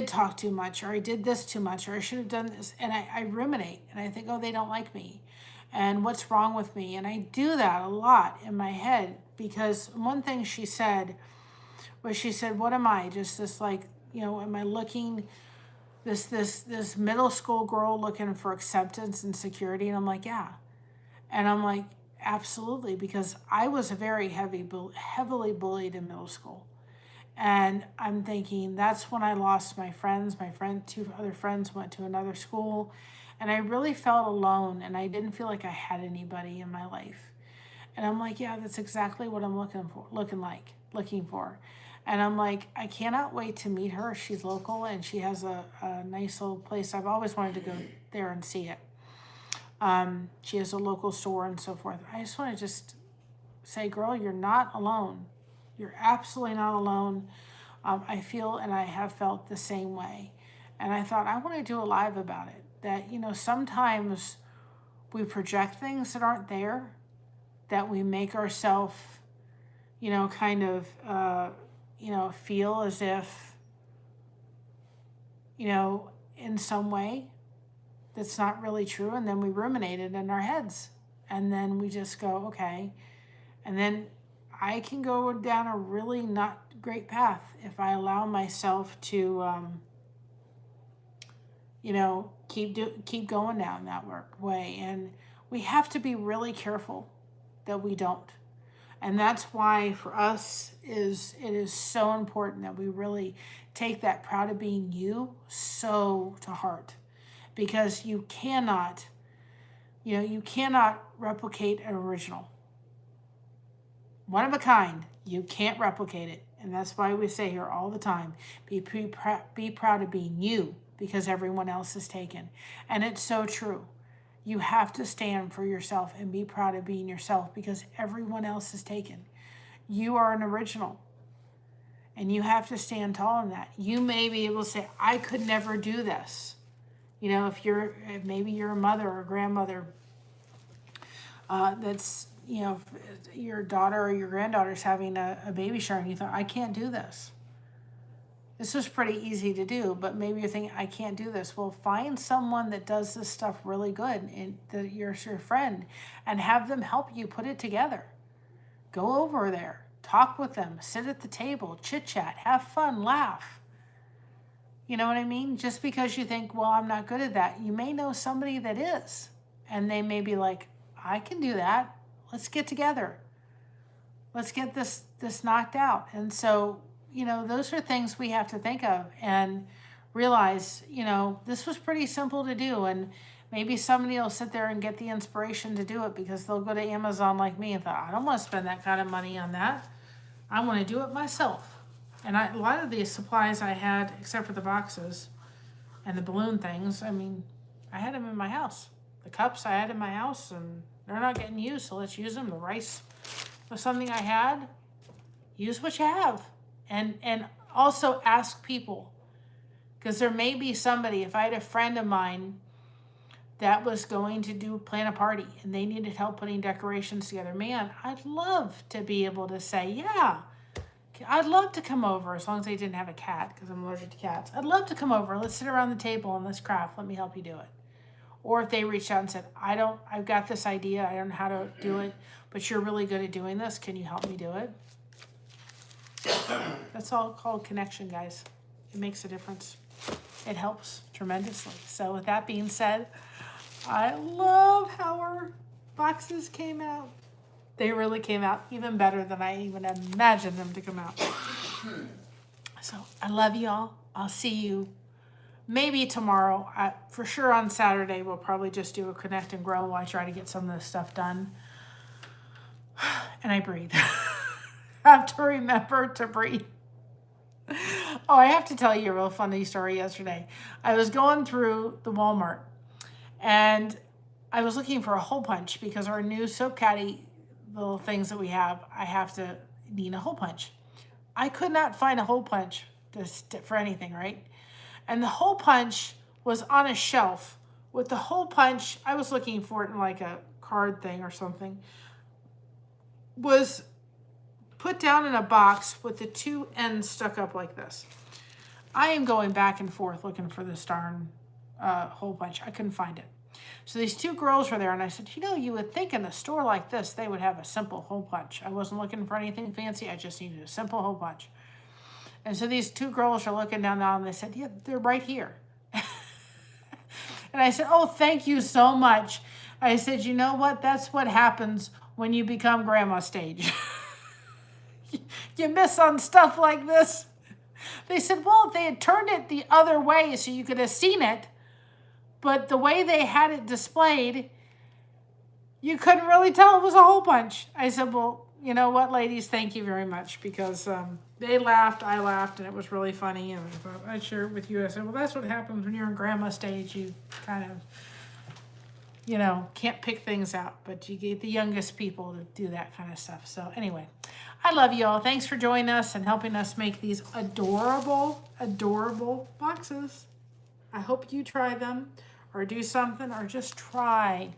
talk too much, or I did this too much, or I should have done this. And I ruminate and I think, oh, they don't like me. And what's wrong with me? And I do that a lot in my head, because one thing she said was, she said, what am I? Just this, like, am I looking, this middle school girl looking for acceptance and security? And I'm like, yeah. And I'm like, absolutely, because I was very heavily bullied in middle school. And I'm thinking, that's when I lost my friends. Two other friends went to another school, and I really felt alone, and I didn't feel like I had anybody in my life. And I'm like, yeah, that's exactly what I'm looking for. And I'm like, I cannot wait to meet her. She's local, and she has a nice little place. I've always wanted to go there and see it. She has a local store and so forth. I just want to say, girl, you're not alone. You're absolutely not alone. I feel, and I have felt the same way. And I thought, I want to do a live about it. That, sometimes we project things that aren't there, that we make ourselves, kind of, feel as if, in some way that's not really true. And then we ruminate it in our heads. And then we just go, okay. And then I can go down a really not great path if I allow myself to, keep going down that way. And we have to be really careful that we don't. And that's why for us it is so important that we really take that proud of being you so to heart, because you cannot replicate an original. One of a kind, you can't replicate it. And that's why we say here all the time, be proud of being you, because everyone else is taken. And it's so true. You have to stand for yourself and be proud of being yourself, because everyone else is taken. You are an original. And you have to stand tall in that. You may be able to say, I could never do this. If maybe you're a mother or a grandmother, that's, your daughter or your granddaughter's having a baby shower, and you thought, I can't do this. This was pretty easy to do, but maybe you're thinking, I can't do this. Well, find someone that does this stuff really good, and that you're your friend, and have them help you put it together. Go over there, talk with them, sit at the table, chit chat, have fun, laugh. You know what I mean? Just because you think, well, I'm not good at that, you may know somebody that is, and they may be like, I can do that. Let's get together. Let's get this knocked out. And so, those are things we have to think of and realize, this was pretty simple to do. And maybe somebody will sit there and get the inspiration to do it, because they'll go to Amazon like me and thought, I don't want to spend that kind of money on that. I want to do it myself. And a lot of the supplies I had, except for the boxes and the balloon things, I had them in my house. The cups I had in my house, and they're not getting used, so let's use them. The rice was something I had. Use what you have. And also ask people, because there may be somebody. If I had a friend of mine that was going to plan a party and they needed help putting decorations together, man, I'd love to be able to say, yeah, I'd love to come over as long as they didn't have a cat because I'm allergic to cats. I'd love to come over. Let's sit around the table and let's craft. Let me help you do it. Or if they reached out and said, I've got this idea. I don't know how to do it, but you're really good at doing this. Can you help me do it? That's all called connection, guys. It makes a difference. It helps tremendously. So with that being said, I love how our boxes came out. They really came out even better than I even imagined them to come out. So I love y'all. I'll see you maybe tomorrow. For sure on Saturday, we'll probably just do a connect and grow while I try to get some of this stuff done. And I breathe. I have to remember to breathe. Oh, I have to tell you a real funny story yesterday. I was going through the Walmart and I was looking for a hole punch because our new soap caddy little things that we have, I have to need a hole punch. I could not find a hole punch for anything, right? And the hole punch was on a shelf with the hole punch. I was looking for it in like a card thing or something. Was put down in a box with the two ends stuck up like this. I am going back and forth looking for this darn hole punch. I couldn't find it. So these two girls were there, and I said, you know, you would think in a store like this, they would have a simple hole punch. I wasn't looking for anything fancy. I just needed a simple hole punch. And so these two girls are looking down now, and they said, yeah, they're right here. And I said, oh, thank you so much. I said, you know what? That's what happens when you become grandma stage. You miss on stuff like this. They said, well, they had turned it the other way so you could have seen it. But the way they had it displayed, you couldn't really tell it was a hole punch. I said, well, you know what, ladies, thank you very much. Because they laughed, I laughed, and it was really funny. And I thought, I'd share it with you. I said, well, that's what happens when you're in grandma stage. You kind of, you know, can't pick things out. But you get the youngest people to do that kind of stuff. So anyway, I love you all. Thanks for joining us and helping us make these adorable, adorable boxes. I hope you try them. Or do something, or just try.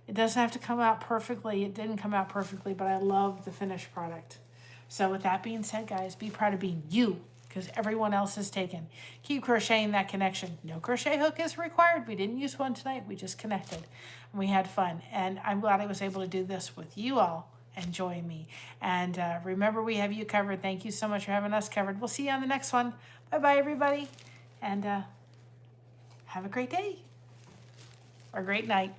It doesn't have to come out perfectly. It didn't come out perfectly, but I love the finished product. So with that being said, guys, be proud of being you, because everyone else is taken. Keep crocheting that connection. No crochet hook is required. We didn't use one tonight. We just connected, and we had fun. And I'm glad I was able to do this with you all and join me. And remember, we have you covered. Thank you so much for having us covered. We'll see you on the next one. Bye-bye, everybody. And have a great day. Or great night.